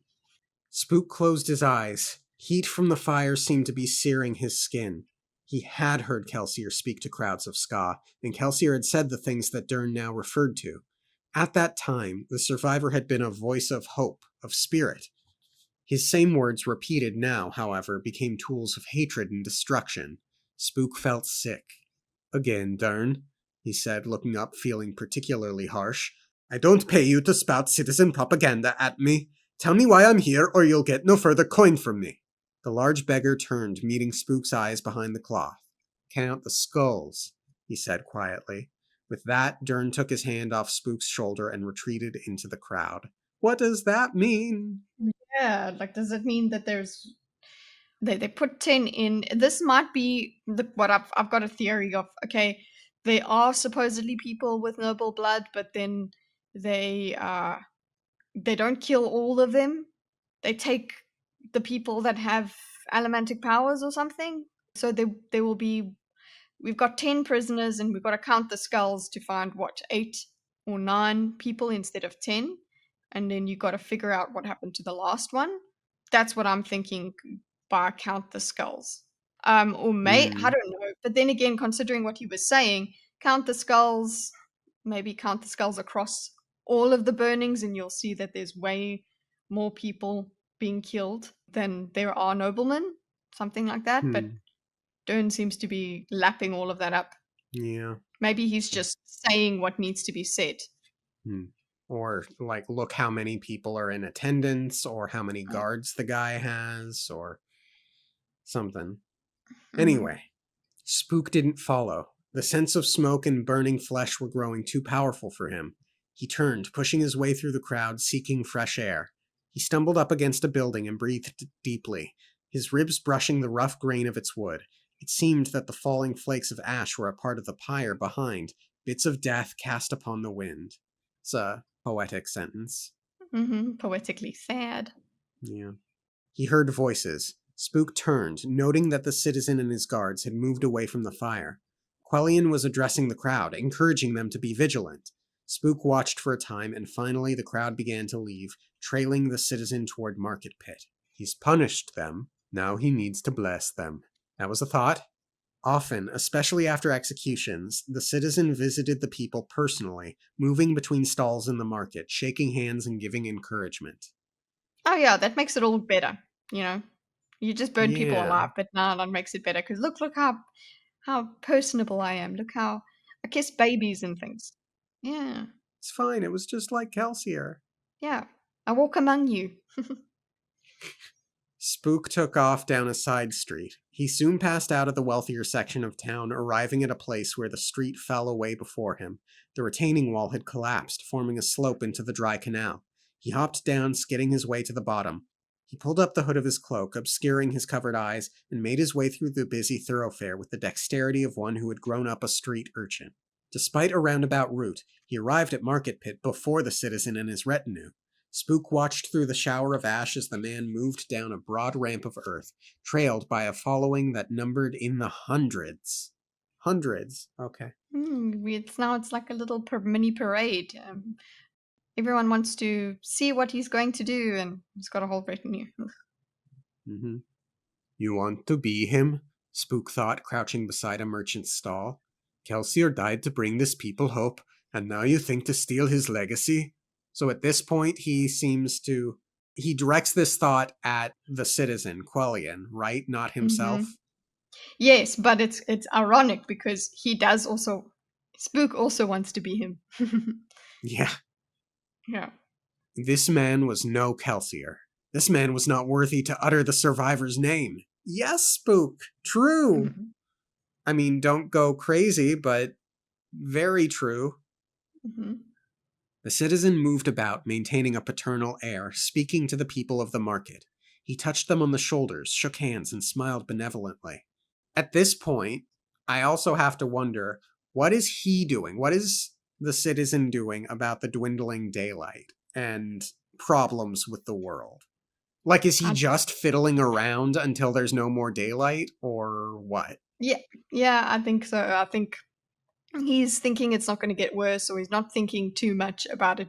Spook closed his eyes. Heat from the fire seemed to be searing his skin. He had heard Kelsier speak to crowds of Ska, and Kelsier had said the things that Dern now referred to. At that time, the survivor had been a voice of hope, of spirit. His same words repeated now, however, became tools of hatred and destruction. Spook felt sick. Again, Dern, he said, looking up, feeling particularly harsh. I don't pay you to spout citizen propaganda at me. Tell me why I'm here, or you'll get no further coin from me. The large beggar turned, meeting Spook's eyes behind the cloth. Count the skulls, he said quietly. With that, Dern took his hand off Spook's shoulder and retreated into the crowd. What does that mean? Yeah, like does it mean that they put 10 in? This might be what I've got a theory of. Okay, they are supposedly people with noble blood, but then they they don't kill all of them. They take the people that have allomantic powers or something. So they will be. We've got 10 prisoners, and we've got to count the skulls to find what, 8 or 9 people instead of 10, and then you've got to figure out what happened to the last one. That's what I'm thinking by count the skulls. Or I Hmm. don't know. But then again, considering what he was saying, count the skulls, maybe count the skulls across all of the burnings, and you'll see that there's way more people being killed than there are noblemen, something like that. But Hmm. Dern seems to be lapping all of that up. Yeah. Maybe he's just saying what needs to be said. Hmm. Or, like, look how many people are in attendance, or how many Uh, guards the guy has, or something. mhm. Anyway, Spook didn't follow. The sense of smoke and burning flesh were growing too powerful for him. He turned, pushing his way through the crowd, seeking fresh air. He stumbled up against a building and breathed deeply, his ribs brushing the rough grain of its wood. It seemed that the falling flakes of ash were a part of the pyre behind, bits of death cast upon the wind. It's a poetic sentence. Poetically sad. Yeah. He heard voices. Spook turned, noting that the citizen and his guards had moved away from the fire. Quellion was addressing the crowd, encouraging them to be vigilant. Spook watched for a time, and finally the crowd began to leave, trailing the citizen toward Market Pit. He's punished them. Now he needs to bless them. That was a thought. Often, especially after executions, the citizen visited the people personally, moving between stalls in the market, shaking hands and giving encouragement. Oh yeah, that makes it all better. You know, you just burn people Yeah. alive, but now that makes it better because look how how personable I am. Look how I kiss babies and things. Yeah. It's fine, it was just like Kelsier. Yeah. I walk among you. Spook took off down a side street. He soon passed out of the wealthier section of town, arriving at a place where the street fell away before him. The retaining wall had collapsed, forming a slope into the dry canal. He hopped down, skidding his way to the bottom. He pulled up the hood of his cloak, obscuring his covered eyes, and made his way through the busy thoroughfare with the dexterity of one who had grown up a street urchin. Despite a roundabout route, he arrived at Market Pit before the citizen and his retinue. Spook watched through the shower of ash as the man moved down a broad ramp of earth, trailed by a following that numbered in the hundreds. Hundreds, okay. It's like a little mini parade. Everyone wants to see what he's going to do, and he's got a whole retinue. Mm-hmm. You want to be him? Spook thought, crouching beside a merchant's stall. Kelsier died to bring this people hope, and now you think to steal his legacy? So at this point, he directs this thought at the citizen, Quellion, right? Not himself? Mm-hmm. Yes, but it's ironic because Spook also wants to be him. Yeah. Yeah. This man was no Kelsier. This man was not worthy to utter the survivor's name. Yes, Spook. True. Mm-hmm. I mean, don't go crazy, but very true. Mm-hmm. The citizen moved about, maintaining a paternal air, speaking to the people of the market. He touched them on the shoulders, shook hands, and smiled benevolently. At this point, I also have to wonder, what is he doing? What is the citizen doing about the dwindling daylight and problems with the world? Like, is he just fiddling around until there's no more daylight, or what? Yeah, I think so. I think he's thinking it's not going to get worse, or he's not thinking too much about it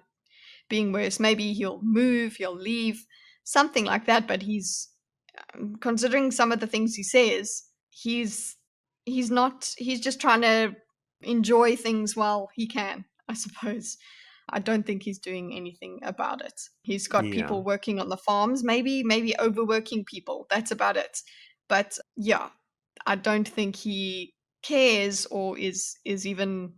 being worse. Maybe he'll move, he'll leave, something like that. But he's considering some of the things he says, he's not. He's just trying to enjoy things while he can, I suppose. I don't think he's doing anything about it. He's got people working on the farms, maybe overworking people. That's about it. But yeah, I don't think he cares or is even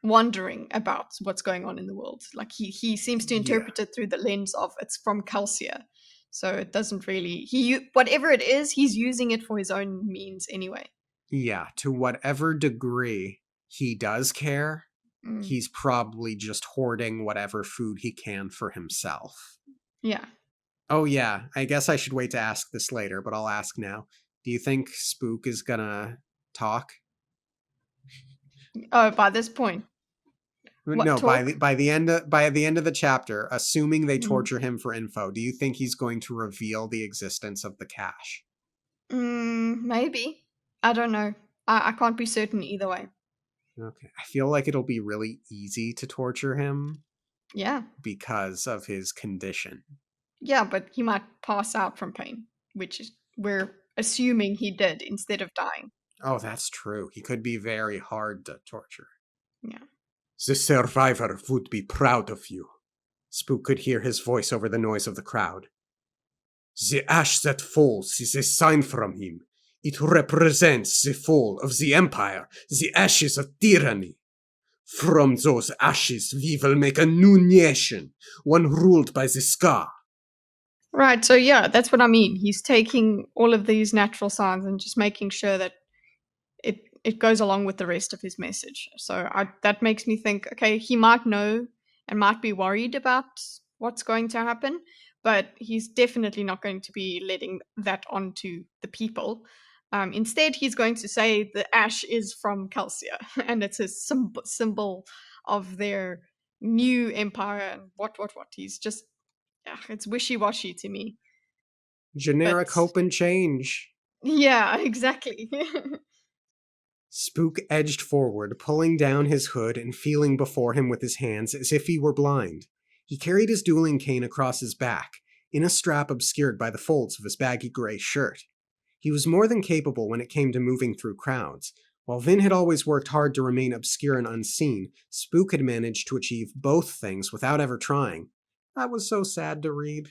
wondering about what's going on in the world. Like he seems to interpret it through the lens of it's from Calcia. So it doesn't really whatever it is, he's using it for his own means anyway. Yeah, to whatever degree he does care, he's probably just hoarding whatever food he can for himself. Yeah. Oh yeah, I guess I should wait to ask this later, but I'll ask now. Do you think Spook is gonna talk? Oh, by this point. No, by the end of the chapter, assuming they torture him for info, do you think he's going to reveal the existence of the cache? Maybe. I don't know. I can't be certain either way. Okay. I feel like it'll be really easy to torture him. Yeah. Because of his condition. Yeah, but he might pass out from pain, which is we're assuming he did instead of dying. Oh, that's true. He could be very hard to torture. Yeah. The survivor would be proud of you. Spook could hear his voice over the noise of the crowd. The ash that falls is a sign from him. It represents the fall of the empire, the ashes of tyranny. From those ashes we will make a new nation, one ruled by the Ska. Right, so yeah, that's what I mean. He's taking all of these natural signs and just making sure that it goes along with the rest of his message. So that makes me think, okay, he might know and might be worried about what's going to happen, but he's definitely not going to be letting that onto the people. Instead, he's going to say the ash is from Calcia, and it's a symbol of their new empire and what. He's just, it's wishy-washy to me. Generic hope and change. Yeah, exactly. Spook edged forward, pulling down his hood and feeling before him with his hands as if he were blind. He carried his dueling cane across his back, in a strap obscured by the folds of his baggy gray shirt. He was more than capable when it came to moving through crowds. While Vin had always worked hard to remain obscure and unseen, Spook had managed to achieve both things without ever trying. That was so sad to read.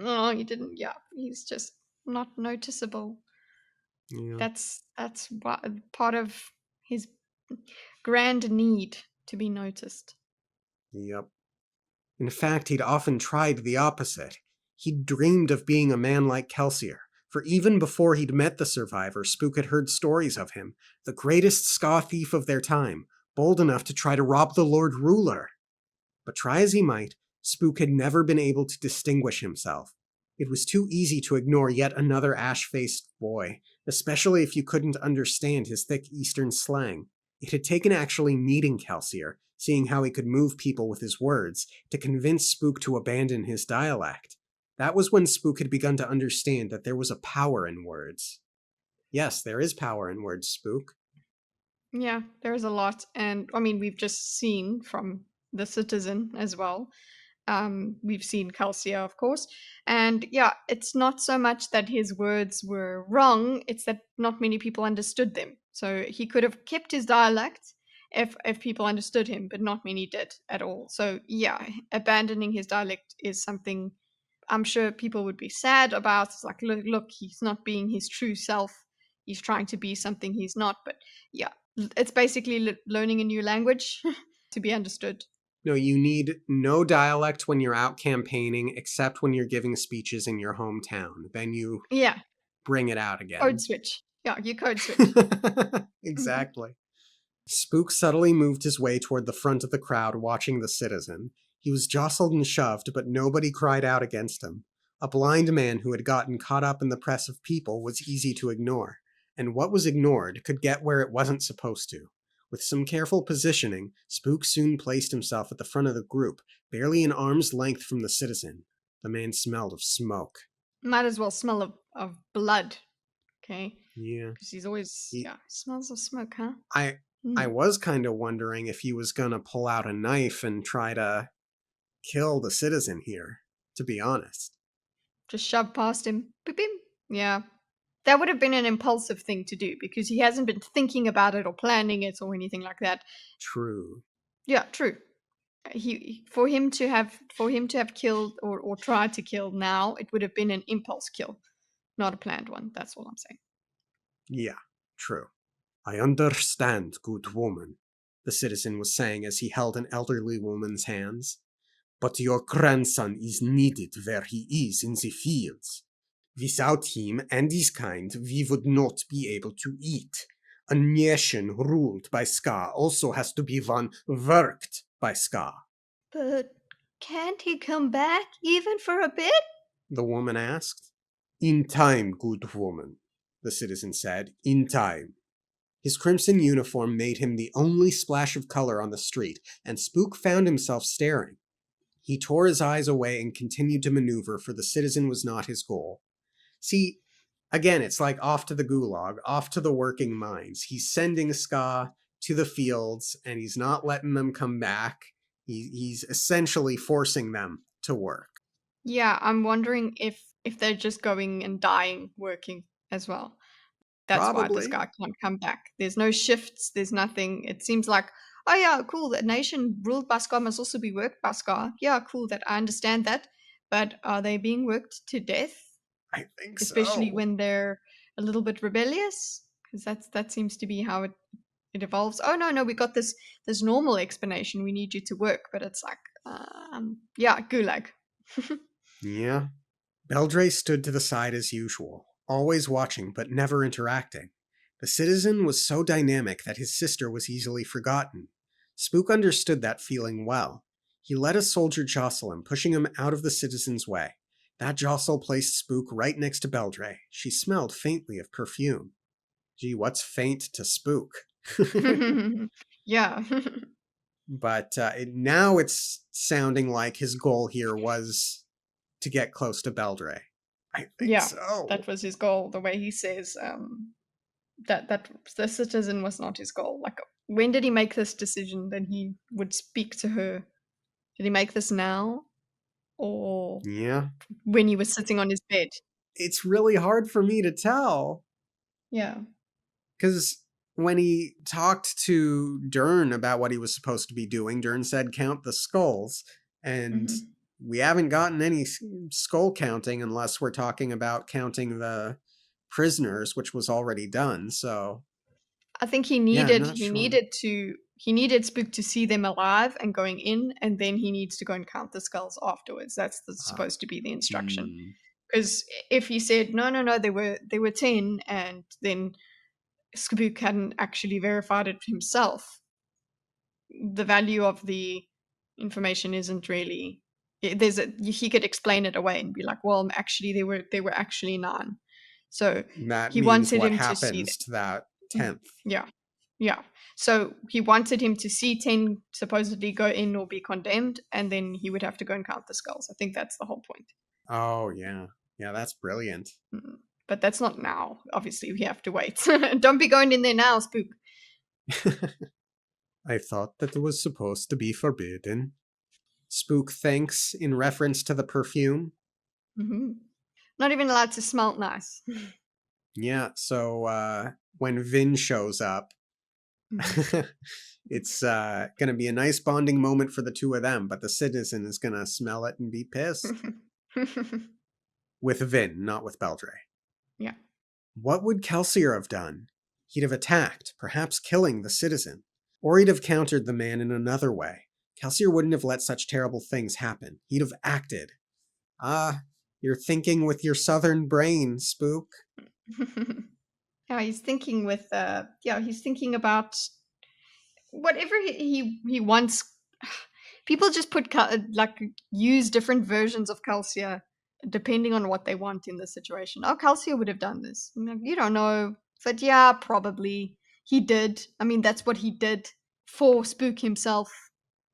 Oh, he didn't. Yeah, he's just not noticeable. Yeah. That's part of his grand need to be noticed. Yep. In fact, he'd often tried the opposite. He'd dreamed of being a man like Kelsier, for even before he'd met the survivor, Spook had heard stories of him, the greatest ska thief of their time, bold enough to try to rob the Lord Ruler. But try as he might, Spook had never been able to distinguish himself. It was too easy to ignore yet another ash-faced boy, especially if you couldn't understand his thick Eastern slang. It had taken actually meeting Kelsier, seeing how he could move people with his words, to convince Spook to abandon his dialect. That was when Spook had begun to understand that there was a power in words. Yes, there is power in words, Spook. Yeah, there's a lot, and I mean, we've just seen from the Citizen as well. We've seen Calcia, of course, and yeah, it's not so much that his words were wrong; it's that not many people understood them. So he could have kept his dialect if people understood him, but not many did at all. So yeah, abandoning his dialect is something I'm sure people would be sad about. It's like, look, he's not being his true self. He's trying to be something he's not. But yeah, it's basically learning a new language to be understood. No, you need no dialect when you're out campaigning, except when you're giving speeches in your hometown. Then you Yeah, bring it out code again. switch. Yeah, you code switch. Mhm. Exactly. Spook subtly moved his way toward the front of the crowd, watching the citizen. He was jostled and shoved, but nobody cried out against him. A blind man who had gotten caught up in the press of people was easy to ignore, and what was ignored could get where it wasn't supposed to. With some careful positioning, Spook soon placed himself at the front of the group, barely an arm's length from the citizen. The man smelled of smoke. Might as well smell of blood. Okay, Yeah. because he's always He, yeah smells of smoke, huh? I I Mm. was kind of wondering if he was gonna pull out a knife and try to kill the citizen here, to be honest. Just shove past him. Beep, beep. Yeah, that would have been an impulsive thing to do because he hasn't been thinking about it or planning it or anything like that. True. Yeah, true. He for him to have killed or tried to kill now, it would have been an impulse kill, not a planned one. That's all I'm saying. Yeah, true. I understand, good woman, the citizen was saying as he held an elderly woman's hands. But your grandson is needed where he is in the fields. Without him and his kind, we would not be able to eat. A nation ruled by Ska also has to be one worked by Ska. But can't he come back even for a bit? The woman asked. In time, good woman, the citizen said. In time. His crimson uniform made him the only splash of color on the street, and Spook found himself staring. He tore his eyes away and continued to maneuver, for the citizen was not his goal. See, again, it's like off to the gulag, off to the working mines. He's sending Ska to the fields, and he's not letting them come back. He's essentially forcing them to work. Yeah, I'm wondering if they're just going and dying working as well. That's why this Probably. guy can't come back. There's no shifts, there's nothing. It seems like, oh yeah, cool, that nation ruled by Scar must also be worked by Scar. Yeah, cool, that I understand that. But are they being worked to death? I think Especially so. when they're a little bit rebellious? Because that seems to be how it evolves. Oh no, we got this normal explanation. We need you to work, but it's like, yeah, gulag. Yeah. Beldre stood to the side as usual, always watching but never interacting. The citizen was so dynamic that his sister was easily forgotten. Spook understood that feeling well. He let a soldier jostle him, pushing him out of the citizen's way. That jostle placed Spook right next to Beldre. She smelled faintly of perfume. Gee, what's faint to Spook? Yeah. But now it's sounding like his goal here was to get close to Beldre. I think Yeah, so. that was his goal. The way he says that the citizen was not his goal. Like, when did he make this decision that he would speak to her? Did he make this now, or Yeah. when he was sitting on his bed? It's really hard for me to tell Yeah. because when he talked to Dern about what he was supposed to be doing, Dern said count the skulls, and Hmm. we haven't gotten any skull counting unless we're talking about counting the prisoners, which was already done, so I think he yeah, I'm needed not he sure. needed to he needed Spook to see them alive and going in, and then he needs to go and count the skulls afterwards. Ah, Supposed to be the instruction. hmm. Because if he said no, they were 10, and then Spook hadn't actually verified it himself, the value of the information isn't really. He could explain it away and be like, well, actually they were actually 9. So That he means wanted what him to see happens to that them. 10th. Yeah. Yeah. So he wanted him to see 10 supposedly go in or be condemned, and then he would have to go and count the skulls. I think that's the whole point. Oh, yeah. Yeah, that's brilliant. Mm. But that's not now. Obviously, we have to wait. Don't be going in there now, Spook. I thought that it was supposed to be forbidden. Spook thanks in reference to the perfume. Hmm. Not even allowed to smell nice. Yeah, so when Vin shows up, Mhm. it's gonna be a nice bonding moment for the two of them, but the citizen is gonna smell it and be pissed. With Vin, not with Beldre. Yeah. What would Kelsier have done? He'd have attacked, perhaps killing the citizen. Or he'd have countered the man in another way. Kelsier wouldn't have let such terrible things happen. He'd have acted. Ah, you're thinking with your southern brain, Spook. Yeah, he's thinking about whatever he wants. People just like use different versions of Calcia depending on what they want in the situation. Oh, Calcia would have done this. You don't know, but yeah, probably he did. I mean, that's what he did for Spook himself.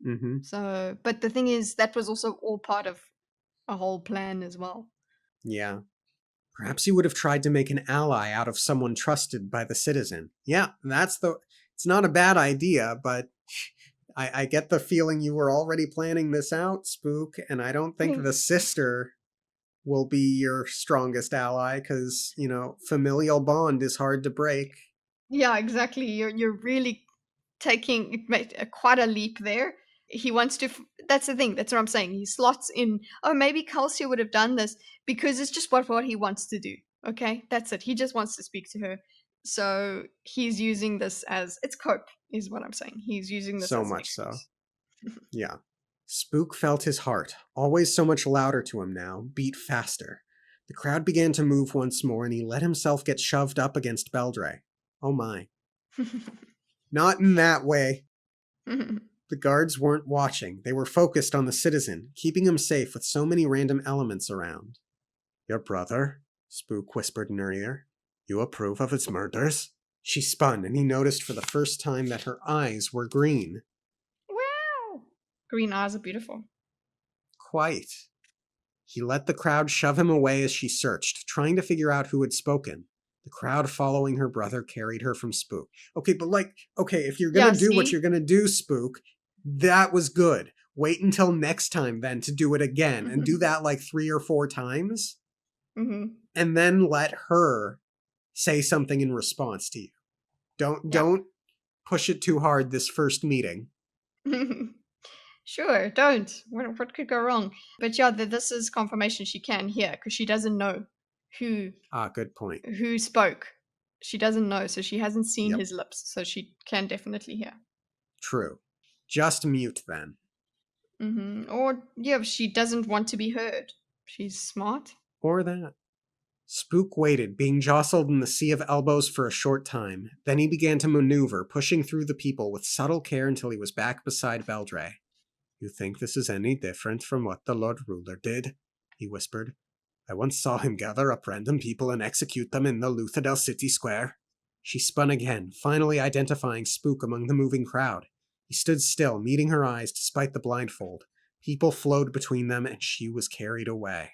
Mm-hmm. So, but the thing is, that was also all part of a whole plan as well. Yeah. Perhaps he would have tried to make an ally out of someone trusted by the citizen. Yeah, it's not a bad idea, but I get the feeling you were already planning this out, Spook, and I don't think the sister will be your strongest ally because, familial bond is hard to break. Yeah, exactly. You're really taking quite a leap there. He wants to. That's the thing. That's what I'm saying. He slots in. Oh, maybe Calcia would have done this because it's just what he wants to do. Okay, that's it. He just wants to speak to her. So he's using this as it's cope, is what I'm saying. He's using this So as an much so. excuse. Yeah. Spook felt his heart, always so much louder to him now, beat faster. The crowd began to move once more, and he let himself get shoved up against Beldre. Oh my. Not in that way. The guards weren't watching. They were focused on the citizen, keeping him safe with so many random elements around. Your brother? Spook whispered in her ear. You approve of his murders? She spun, and he noticed for the first time that her eyes were green. Wow. Green eyes are beautiful. Quite. He let the crowd shove him away as she searched, trying to figure out who had spoken. The crowd following her brother carried her from Spook. Okay, but if you're gonna Yeah, do what see? you're gonna do, Spook, that was good. Wait until next time then to do it again and do that like 3 or 4 times Hmm. and then let her say something in response to you. Don't Yeah. don't push it too hard this first meeting. Sure, don't. What could go wrong? But yeah, this is confirmation she can hear because she doesn't know who Ah, good point. who spoke. She doesn't know, so she hasn't seen Yep, his lips, so she can definitely hear. true. Just mute then. Or yeah, she doesn't want to be heard. She's smart. Or that. Spook waited, being jostled in the sea of elbows for a short time. Then he began to maneuver, pushing through the people with subtle care until he was back beside Beldre. You think this is any different from what the Lord Ruler did? He whispered. I once saw him gather up random people and execute them in the Luthadel city square. She spun again, finally identifying Spook among the moving crowd. He stood still, meeting her eyes despite the blindfold. People flowed between them, and she was carried away.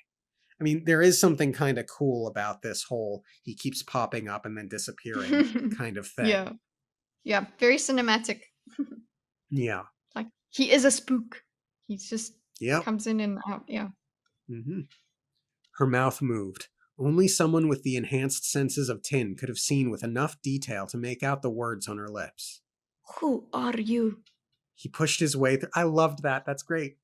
I mean, there is something kind of cool about this whole he keeps popping up and then disappearing kind of thing. Yeah, yeah, very cinematic. Yeah. Like he is a spook. He just Yep. comes in and out. Yeah. Mm-hmm. Her mouth moved. Only someone with the enhanced senses of Tin could have seen with enough detail to make out the words on her lips. Who are you? He pushed his way through. I loved that. That's great.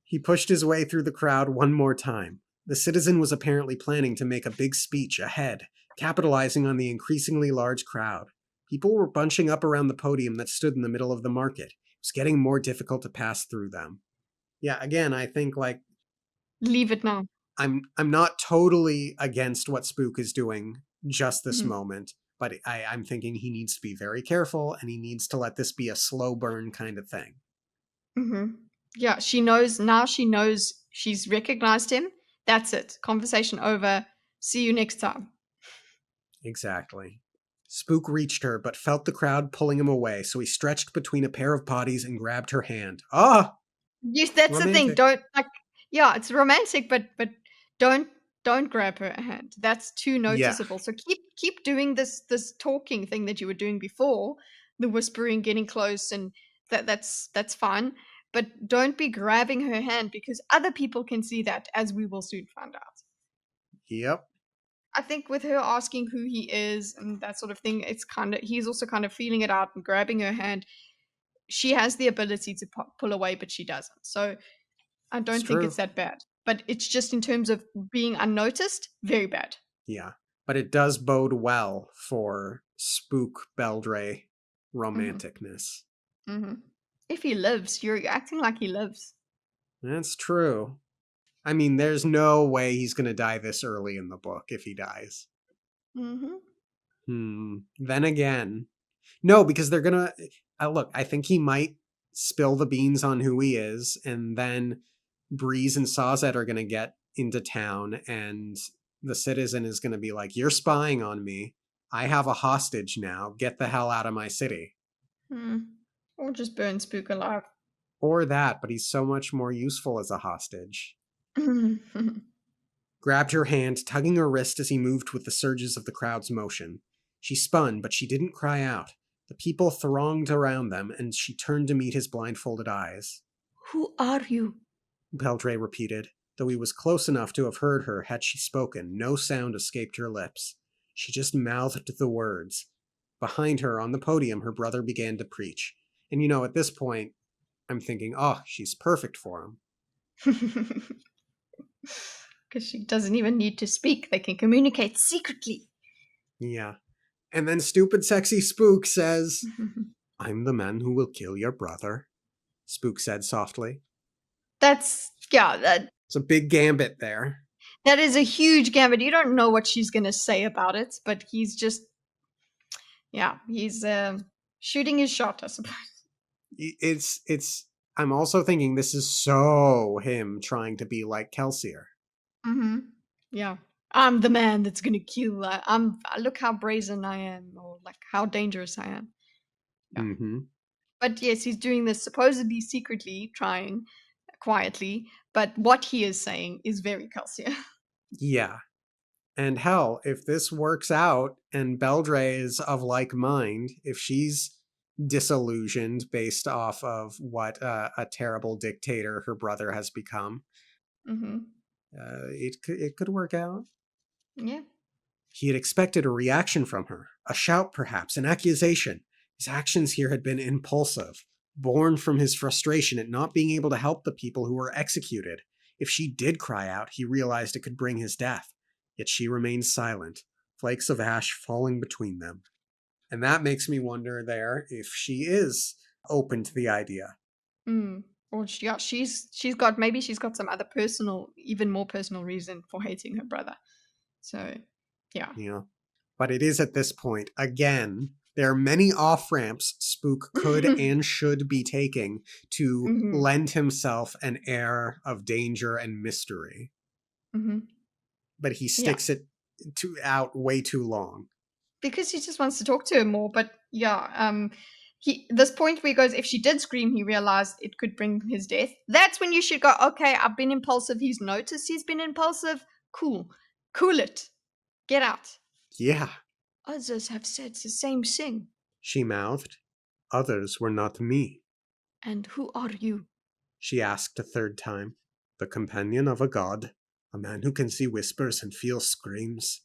He pushed his way through the crowd one more time. The citizen was apparently planning to make a big speech ahead, capitalizing on the increasingly large crowd. People were bunching up around the podium that stood in the middle of the market. It was getting more difficult to pass through them. Yeah, again, I think like Leave it now. I'm not totally against what Spook is doing just this Mhm. moment, but I'm thinking he needs to be very careful and he needs to let this be a slow burn kind of thing. Mhm. Yeah, she knows now, she knows she's recognized him. That's it. Conversation over. See you next time. Exactly. Spook reached her, but felt the crowd pulling him away, so he stretched between a pair of bodies and grabbed her hand. Ah! Yes, that's the thing. Romantic. Don't like yeah, it's romantic, but don't don't grab her hand. That's too Yeah. noticeable. So keep doing this talking thing that you were doing before, the whispering, getting close, and that's fine. But don't be grabbing her hand because other people can see that, as we will soon find out. Yep. I think with her asking who he is and that sort of thing, it's kind of he's also kind of feeling it out and grabbing her hand. She has the ability to pull away, but she doesn't. So I It's don't think it's true. that bad. But it's just in terms of being unnoticed, very bad. Yeah. But it does bode well for Spook Beldray Hmm. romanticness. Hmm. If he lives, you're acting like he lives. That's true. I mean, there's no way he's going to die this early in the book if he dies. Hmm. Then again, no, because they're gonna look. I think he might spill the beans on who he is, and then Breeze and Sawzet are gonna get into town, and the citizen is gonna be like, "You're spying on me. I have a hostage now. Get the hell out of my city." Hmm. Or just burn Spook alive. Or that, but he's so much more useful as a hostage. Hmm. Grabbed her hand, tugging her wrist as he moved with the surges of the crowd's motion. She spun, but she didn't cry out. The people thronged around them, and she turned to meet his blindfolded eyes. Who are you? Beldray repeated. Though he was close enough to have heard her had she spoken, no sound escaped her lips. She just mouthed the words. Behind her, on the podium, her brother began to preach. And at this point, I'm thinking, oh, she's perfect for him. Because she doesn't even need to speak. They can communicate secretly. Yeah. And then stupid sexy Spook says, "I'm the man who will kill your brother," Spook said softly. That's yeah, that It's a big gambit there. that is a huge gambit. You don't know what she's gonna say about it, but he's just yeah, he's shooting his shot, I suppose. It's I'm also thinking this is so him trying to be like Kelsier. Hmm. Yeah. I'm the man that's gonna kill. Look how brazen I am, or like how dangerous I am. Yeah. Mm-hmm. But yes, he's doing this supposedly secretly, trying quietly. But what he is saying is very Calcia. Yeah. And hell, if this works out and Beldray is of like mind, if she's disillusioned based off of what a terrible dictator her brother has become, Hmm. it could work out. Yeah. He had expected a reaction from her, a shout perhaps, an accusation. His actions here had been impulsive, born from his frustration at not being able to help the people who were executed. If she did cry out, he realized it could bring his death. Yet she remained silent, flakes of ash falling between them. And that makes me wonder there if she is open to the idea. Mm. Or yeah, she's got maybe she's got some other personal, even more personal reason for hating her brother. So yeah. You know, but it is at this point, again, there are many off ramps Spook could and should be taking to Hmm. lend himself an air of danger and mystery. Hmm. But he Yeah. sticks it out way too long. Because he just wants to talk to her more. But yeah, he this point where he goes, if she did scream, he realized it could bring his death. That's when you should go, okay, I've been impulsive. He's noticed he's been impulsive. Cool. Cool it. Get out. Yeah, Others have said the same thing. she mouthed. Others were not me, And who are you? she asked a third time. The companion of a god, a man who can see whispers and feel screams.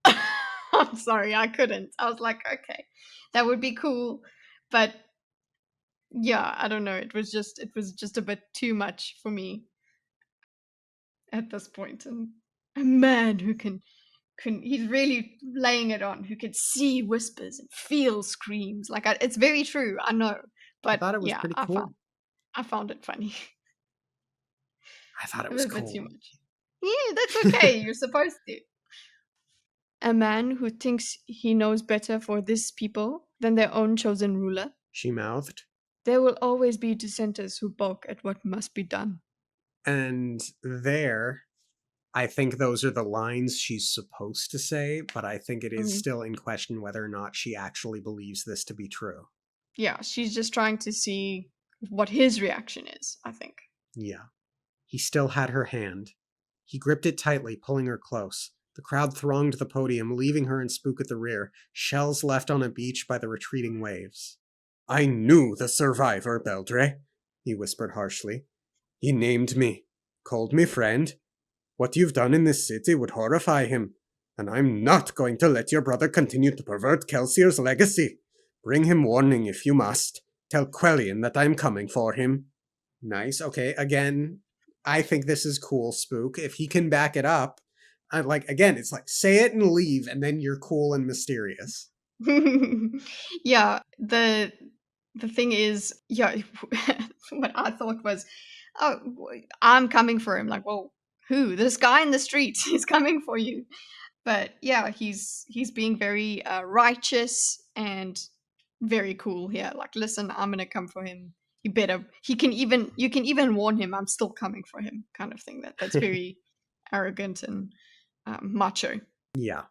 I'm sorry, I couldn't. I was like, okay, that would be cool. But yeah, I don't know. It was just a bit too much for me. at this point, and a man who can he's really laying it on, who can see whispers and feel screams. Like it's very true, I know, I but thought it was yeah, pretty cool. I found it funny. I thought it A was little bit too cool. much. Yeah, that's okay. You're supposed to. A man who thinks he knows better for this people than their own chosen ruler. She mouthed. There will always be dissenters who balk at what must be done. And there, I think those are the lines she's supposed to say, but I think it is Mhm. still in question whether or not she actually believes this to be true. Yeah, she's just trying to see what his reaction is, I think. Yeah. He still had her hand. He gripped it tightly, pulling her close. The crowd thronged the podium, leaving her and Spook at the rear, shells left on a beach by the retreating waves. I knew the survivor, Beldre, he whispered harshly. He named me, called me friend. What you've done in this city would horrify him, and I'm not going to let your brother continue to pervert Kelsier's legacy. Bring him warning if you must. Tell Quellion that I'm coming for him. Nice. Okay, again, I think this is cool, Spook. If he can back it up, again, it's like, say it and leave, and then you're cool and mysterious. Yeah, the thing is, yeah, what I thought was, oh, I'm coming for him. Like, well, who? This guy in the street is coming for you. But yeah, he's being very righteous and very cool here. Like, listen, I'm gonna come for him. You better. You can even warn him. I'm still coming for him, kind of thing. That's very arrogant and macho. Yeah.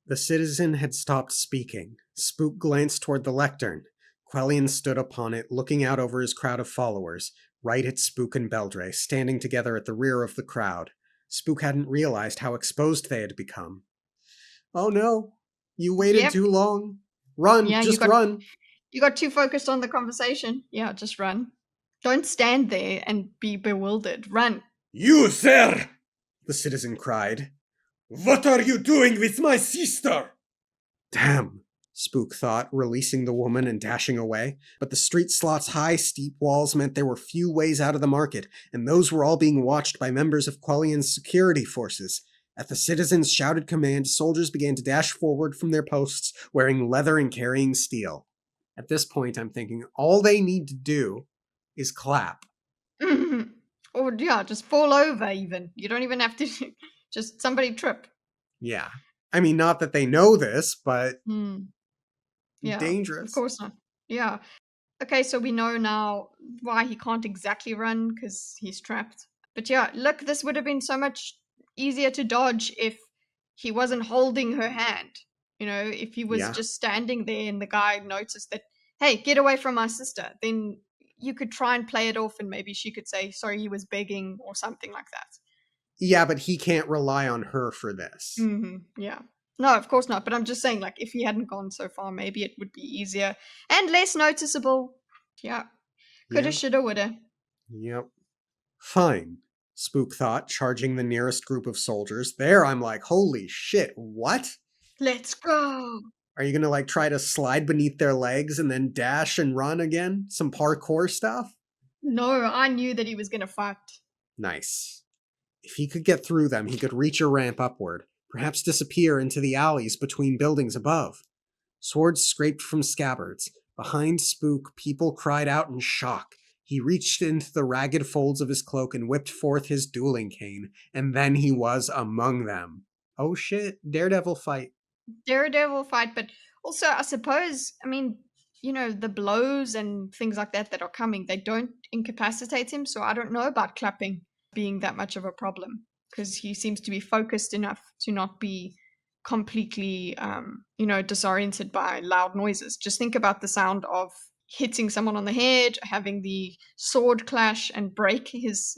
The citizen had stopped speaking. Spook glanced toward the lectern. Quellion stood upon it, looking out over his crowd of followers, right at Spook and Beldre, standing together at the rear of the crowd. Spook hadn't realized how exposed they had become. Oh no, you waited Yep. too long. Run, Yeah, just run. you got too focused on the conversation. Yeah, just run. Don't stand there and be bewildered. Run. You, sir! The citizen cried. What are you doing with my sister? Damn, Spook thought, releasing the woman and dashing away. But the street slot's high, steep walls meant there were few ways out of the market, and those were all being watched by members of Quellion's security forces. At the citizen's shouted command, soldiers began to dash forward from their posts, wearing leather and carrying steel. At this point, I'm thinking all they need to do is clap. Or yeah, just fall over even. You don't even have to just somebody trip. Yeah. I mean, not that they know this, but Hmm. Yeah, of dangerous. course not. Yeah. Okay, so we know now why he can't exactly run because he's trapped. But yeah, look, this would have been so much easier to dodge if he wasn't holding her hand. You know, if he was Yeah. just standing there and the guy noticed that, hey, get away from my sister, then you could try and play it off and maybe she could say, sorry, he was begging or something like that. Yeah, but he can't rely on her for this. Yeah. No, of course not. But I'm just saying, like, if he hadn't gone so far, maybe it would be easier and less noticeable. Yeah. Coulda, Yeah. shoulda, woulda. Yep. Fine, Spook thought, charging the nearest group of soldiers. There, I'm like, holy shit, what? Let's go. Are you gonna try to slide beneath their legs and then dash and run again? Some parkour stuff? No, I knew that he was gonna fight. Nice. If he could get through them, he could reach a ramp upward, perhaps disappear into the alleys between buildings above. Swords scraped from scabbards. Behind Spook, people cried out in shock. He reached into the ragged folds of his cloak and whipped forth his dueling cane, and then he was among them. Oh shit, Daredevil fight. Daredevil fight, but also I suppose, I mean, you know, the blows and things like that that are coming, they don't incapacitate him. So I don't know about clapping being that much of a problem because he seems to be focused enough to not be completely, disoriented by loud noises. Just think about the sound of hitting someone on the head, having the sword clash and break his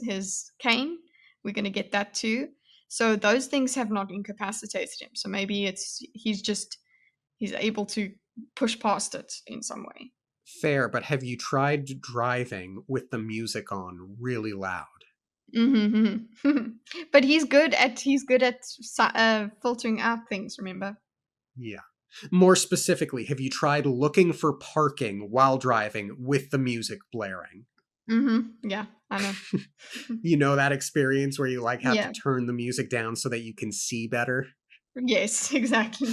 cane. We're going to get that too. So those things have not incapacitated him. So maybe he's able to push past it in some way. Fair, but have you tried driving with the music on really loud? Mm-hmm. But he's good at filtering out things. Remember? Yeah. More specifically, have you tried looking for parking while driving with the music blaring? Yeah, I know. You know that experience where you like have to Yeah. turn the music down so that you can see better? Yes, exactly.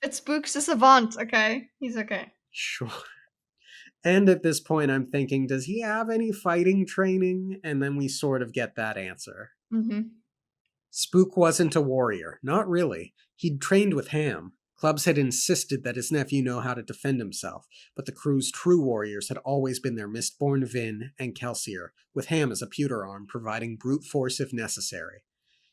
It spooks a savant, okay? He's okay. Sure. And at this point, I'm thinking, does he have any fighting training? And then we sort of get that answer. Mhm. Spook wasn't a warrior. Not really. He'd trained with Ham. Clubs had insisted that his nephew know how to defend himself, but the crew's true warriors had always been their mistborn Vin and Kelsier, with Ham as a pewter arm providing brute force if necessary.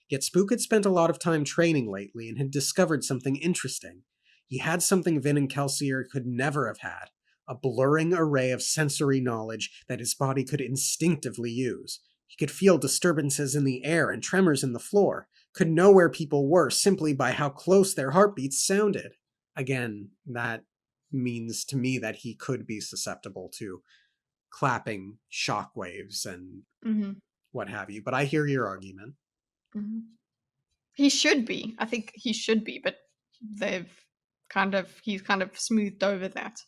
Yet Spook had spent a lot of time training lately and had discovered something interesting. He had something Vin and Kelsier could never have had, a blurring array of sensory knowledge that his body could instinctively use. He could feel disturbances in the air and tremors in the floor, could know where people were simply by how close their heartbeats sounded. Again, that means to me that he could be susceptible to clapping shockwaves and Mhm. what have you, but I hear your argument. Mhm. He should be. I think he should be, but they've he's kind of smoothed over that.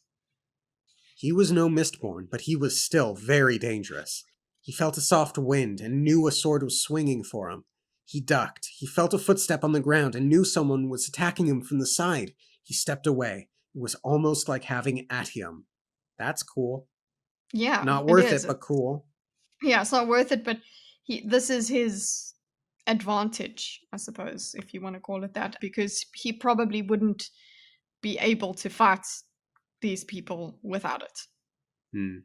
He was no Mistborn, but he was still very dangerous. He felt a soft wind and knew a sword was swinging for him. He ducked. He felt a footstep on the ground and knew someone was attacking him from the side. He stepped away. It was almost like having Atium. That's cool. Yeah, Not it worth is. it, but cool. Yeah, it's not worth it, but this is his advantage, I suppose, if you want to call it that, because he probably wouldn't be able to fight these people without it. Hmm.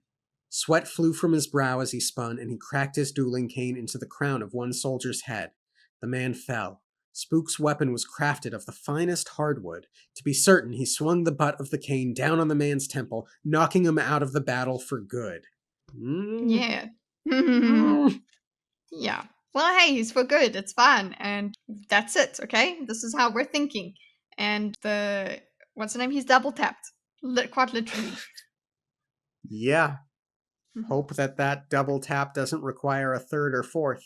Sweat flew from his brow as he spun, and he cracked his dueling cane into the crown of one soldier's head. The man fell. Spook's weapon was crafted of the finest hardwood. To be certain, he swung the butt of the cane down on the man's temple, knocking him out of the battle for good. Mm, Yeah. mm. Yeah. Well, hey, he's for good. It's fine. And that's it, okay? This is how we're thinking. And what's the name? He's double tapped. Quite literally. Yeah, hope that that double tap doesn't require a third or fourth.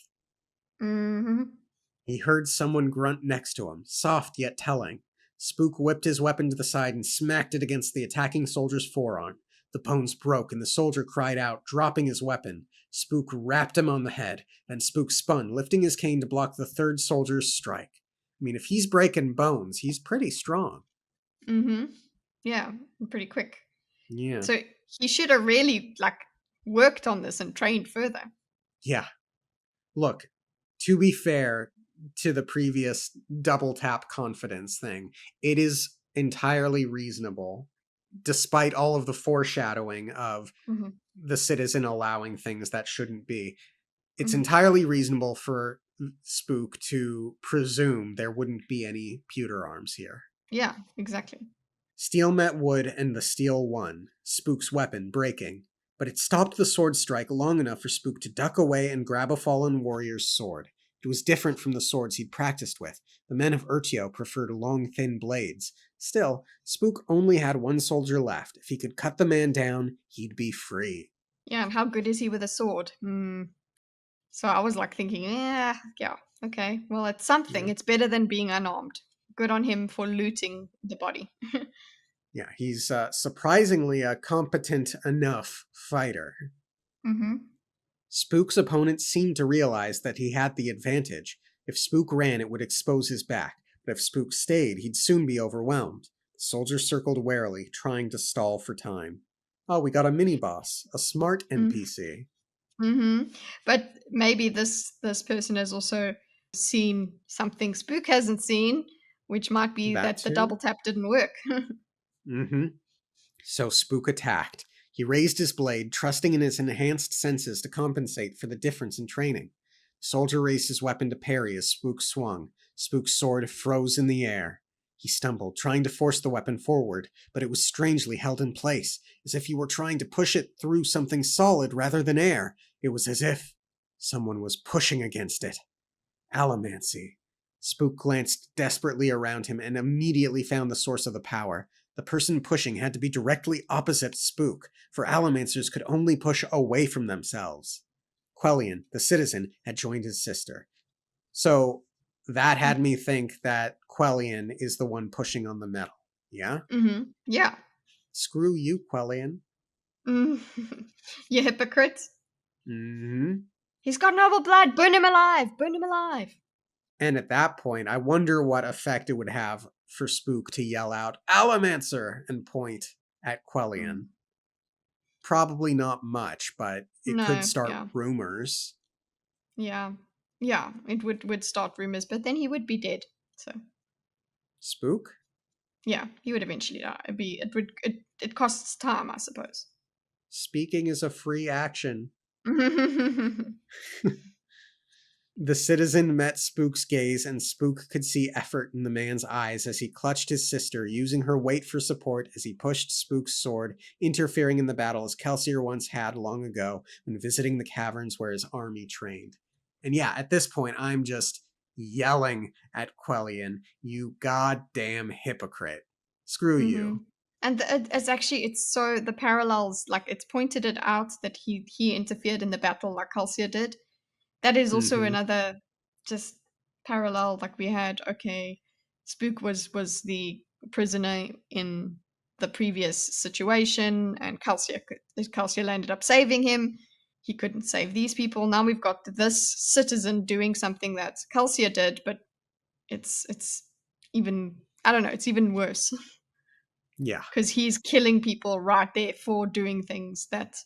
Mm-hmm. He heard someone grunt next to him, soft yet telling. Spook whipped his weapon to the side and smacked it against the attacking soldier's forearm. The bones broke, and the soldier cried out, dropping his weapon. Spook rapped him on the head, then Spook spun, lifting his cane to block the third soldier's strike. I mean, if he's breaking bones, he's pretty strong. Mm-hmm. Yeah, pretty quick. Yeah. So he should have really worked on this and trained further. Yeah. Look, to be fair to the previous double tap confidence thing, it is entirely reasonable, despite all of the foreshadowing of Mm-hmm. the citizen allowing things that shouldn't be. It's Mm-hmm. entirely reasonable for Spook to presume there wouldn't be any pewter arms here. Yeah, exactly. Steel met wood, and the steel won, Spook's weapon breaking. But it stopped the sword strike long enough for Spook to duck away and grab a fallen warrior's sword. It was different from the swords he'd practiced with. The men of Urtio preferred long, thin blades. Still, Spook only had one soldier left. If he could cut the man down, he'd be free. Yeah, and how good is he with a sword? So I was thinking, yeah, okay. Well, it's something. Yeah, It's better than being unarmed. Good on him for looting the body. yeah, he's surprisingly a competent enough fighter. Mm-hmm. Spook's opponent seemed to realize that he had the advantage. If Spook ran, it would expose his back, but if Spook stayed, he'd soon be overwhelmed. The soldiers circled warily, trying to stall for time. Oh, we got a mini boss, a smart NPC. Mm-hmm. But maybe this person has also seen something Spook hasn't seen, which might be That that the too? double tap didn't work. Mm-hmm. So Spook attacked. He raised his blade, trusting in his enhanced senses to compensate for the difference in training. The soldier raised his weapon to parry as Spook swung. Spook's sword froze in the air. He stumbled, trying to force the weapon forward, but it was strangely held in place, as if he were trying to push it through something solid rather than air. It was as if someone was pushing against it. Allomancy. Spook glanced desperately around him and immediately found the source of the power. The person pushing had to be directly opposite Spook, for Allomancers could only push away from themselves. Quellion, the citizen, had joined his sister. So that had me think that Quellion is the one pushing on the metal. Yeah? Mm-hmm. Yeah. Screw you, Quellion. Mm. You hypocrite. Hmm. He's got noble blood. Burn him alive. Burn him alive. And at that point, I wonder what effect it would have for Spook to yell out, Alamancer! And point at Quellion. Mm. Probably not much, but it could No, start yeah. rumors. Yeah. Yeah, it would start rumors, but then he would be dead. So, Spook? yeah, he would eventually die. It costs time, I suppose. Speaking is a free action. The citizen met Spook's gaze, and Spook could see effort in the man's eyes as he clutched his sister, using her weight for support as he pushed Spook's sword, interfering in the battle as Kelsier once had long ago when visiting the caverns where his army trained. And yeah, at this point, I'm just yelling at Quellion, you goddamn hypocrite. Screw Hmm. you. And it's so the parallels, like it's pointed it out that he interfered in the battle like Halcyon did. That is also Mm-hmm. another just parallel. Like we had, okay, Spook was the prisoner in the previous situation, and Calcium ended up saving him. He couldn't save these people. Now we've got this citizen doing something that Calcia did, but it's even, I don't know, it's even worse Yeah. because he's killing people right there for doing things that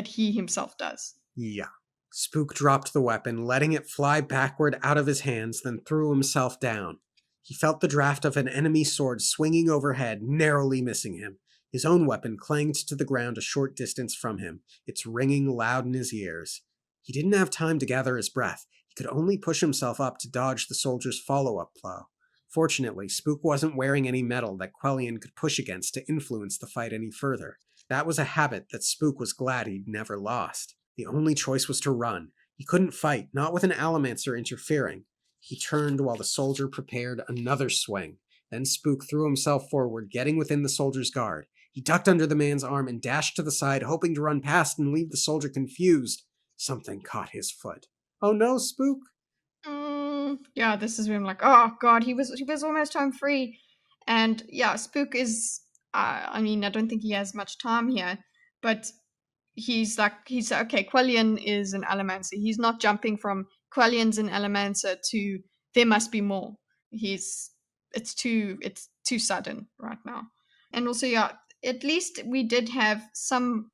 he himself does. Yeah. Spook dropped the weapon, letting it fly backward out of his hands, then threw himself down. He felt the draft of an enemy sword swinging overhead, narrowly missing him. His own weapon clanged to the ground a short distance from him, its ringing loud in his ears. He didn't have time to gather his breath. He could only push himself up to dodge the soldier's follow-up blow. Fortunately, Spook wasn't wearing any metal that Quellion could push against to influence the fight any further. That was a habit that Spook was glad he'd never lost. The only choice was to run. He couldn't fight, not with an Alamancer interfering. He turned while the soldier prepared another swing. Then Spook threw himself forward, getting within the soldier's guard. He ducked under the man's arm and dashed to the side, hoping to run past and leave the soldier confused. Something caught his foot. Oh no, Spook! Yeah, this is where I'm like, oh god, he was almost home free, and yeah, Spook is. I mean, I don't think he has much time here, but he's okay. Quellion is an Alamancer. He's not jumping from Quellion's an Alamancer to there must be more. He's it's too sudden right now, and also yeah, at least we did have some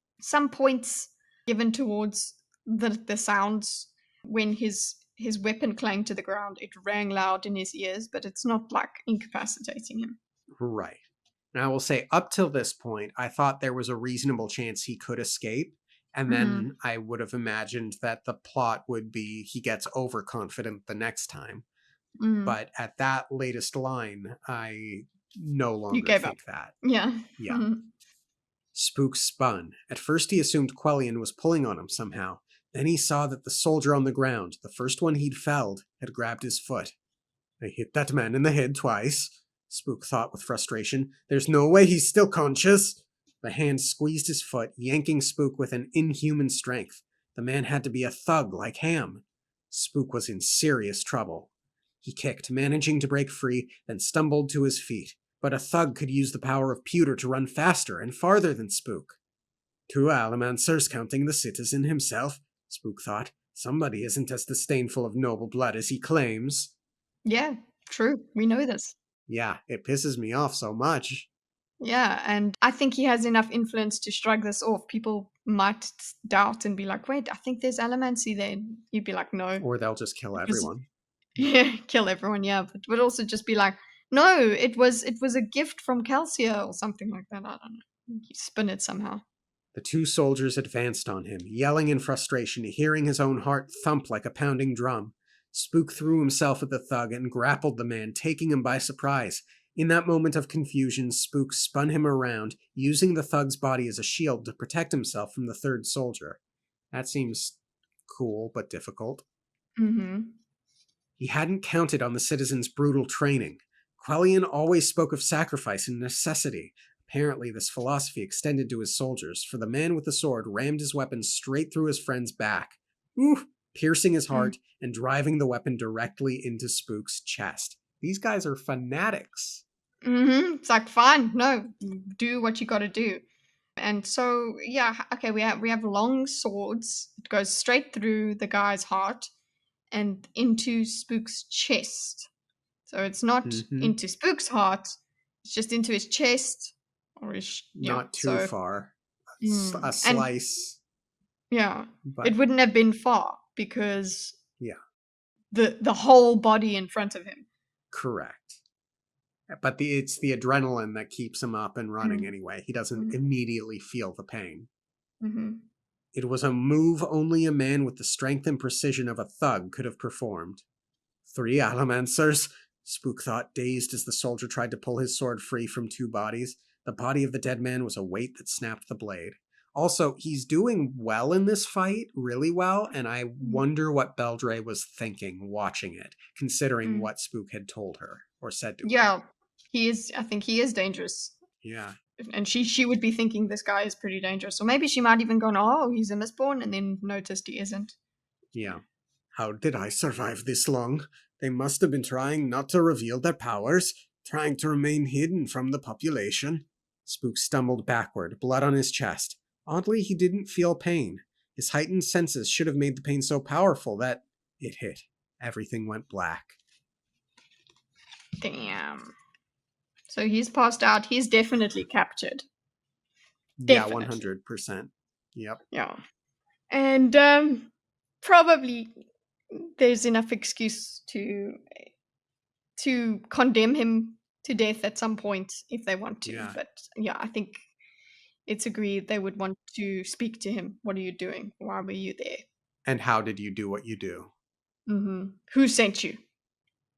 points given towards the sounds when his weapon clanged to the ground. It rang loud in his ears, but it's not like incapacitating him. Right. And I will say, up till this point, I thought there was a reasonable chance he could escape. And Mm-hmm. then I would have imagined that the plot would be he gets overconfident the next time. Mm. But at that latest line, I no You longer gave up. think that. Yeah. Yeah. Spook spun. At first, he assumed Quellion was pulling on him somehow. Then he saw that the soldier on the ground, the first one he'd felled, had grabbed his foot. I hit that man in the head twice, Spook thought with frustration. There's no way he's still conscious. The hand squeezed his foot, yanking Spook with an inhuman strength. The man had to be a thug like Ham. Spook was in serious trouble. He kicked, managing to break free, then stumbled to his feet. But a thug could use the power of pewter to run faster and farther than Spook. Two Alamancers counting the citizen himself, Spook thought. Somebody isn't as disdainful of noble blood as he claims. Yeah, true. We know this. Yeah, it pisses me off so much. Yeah, and I think he has enough influence to shrug this off. People might doubt and be like, "Wait, I think there's Alamancy there." You'd be like, "No, Or they'll just kill it was everyone. yeah, kill everyone." Yeah, but would also just be like, "No, it was a gift from Calcia or something like that." I don't know. You spin it somehow. The two soldiers advanced on him, yelling in frustration, hearing his own heart thump like a pounding drum. Spook threw himself at the thug and grappled the man, taking him by surprise. In that moment of confusion, Spook spun him around, using the thug's body as a shield to protect himself from the third soldier. That seems cool, but difficult. Mm-hmm. He hadn't counted on the citizen's brutal training. Quellion always spoke of sacrifice and necessity. Apparently, this philosophy extended to his soldiers, for the man with the sword rammed his weapon straight through his friend's back, piercing his heart and driving the weapon directly into Spook's chest. These guys are fanatics. Mm-hmm. It's like, fine, no, do what you got to do. And so, yeah, okay, we have long swords. It goes straight through the guy's heart and into Spook's chest. So it's not Mm-hmm. into Spook's heart; it's just into his chest, or his yeah. Not too So, far. A and slice, yeah, but it wouldn't have been far because yeah, the whole body in front of him. correct. But it's the adrenaline that keeps him up and running Mm. anyway. He doesn't Mhm. immediately feel the pain. Mhm. It was a move only a man with the strength and precision of a thug could have performed. 3 Alamancers? Spook thought, dazed as the soldier tried to pull his sword free from 2 bodies. The body of the dead man was a weight that snapped the blade. Also, he's doing well in this fight, really well, and I Mhm. wonder what Beldre was thinking watching it, considering Mm. what Spook had told her or said to her. Yeah, he is. I think he is dangerous, Yeah, and she would be thinking this guy is pretty dangerous. Or maybe she might even gone, "Oh, he's a Mistborn," and then noticed he isn't. yeah. How did I survive this long? They must have been trying not to reveal their powers, trying to remain hidden from the population. Spook stumbled backward, blood on his chest. Oddly, he didn't feel pain. His heightened senses should have made the pain so powerful that it hit. Everything went black. Damn. So he's passed out. He's definitely captured. Yeah, Definitely. 100%. Yep. Yeah. And probably there's enough excuse to condemn him to death at some point if they want to. Yeah. But yeah, I think it's agreed they would want to speak to him. What are you doing? Why were you there? And how did you do what you do? Who sent you?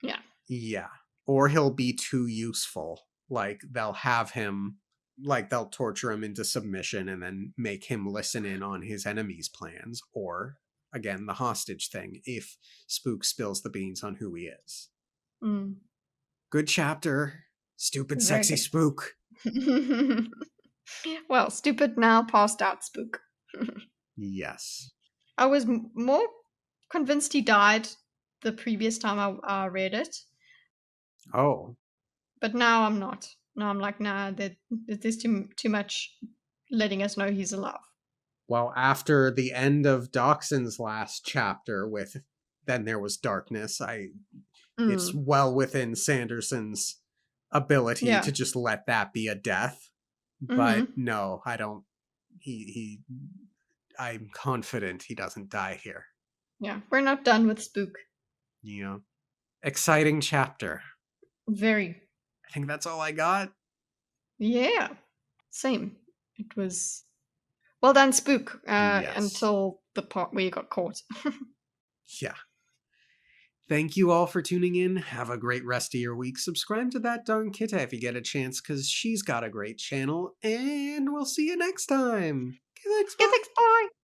Yeah. Yeah. Or he'll be too useful. Like they'll torture him into submission and then make him listen in on his enemy's plans. Or, again, the hostage thing, if Spook spills the beans on who he is. Mm, Good chapter. Stupid, very sexy good. Spook. Well, stupid now, passed out spook. Yes. I was more convinced he died the previous time I read it, Oh. but now I'm not. Now I'm like, nah, there's too much letting us know he's alive. Well, after the end of Doxon's last chapter with Then There Was Darkness, it's Mm, well within Sanderson's ability yeah. to just let that be a death. But Mm-hmm. no, I don't. He. I'm confident he doesn't die here. Yeah, we're not done with spook. You know, exciting chapter. Very. I think that's all I got. Yeah. Same. It was well done, spook. Yes. Until the part where you got caught. Yeah. Thank you all for tuning in. Have a great rest of your week. Subscribe to That Darn Kitta if you get a chance, because she's got a great channel. And we'll see you next time. Okay, thanks, Yeah, bye. thanks. Bye.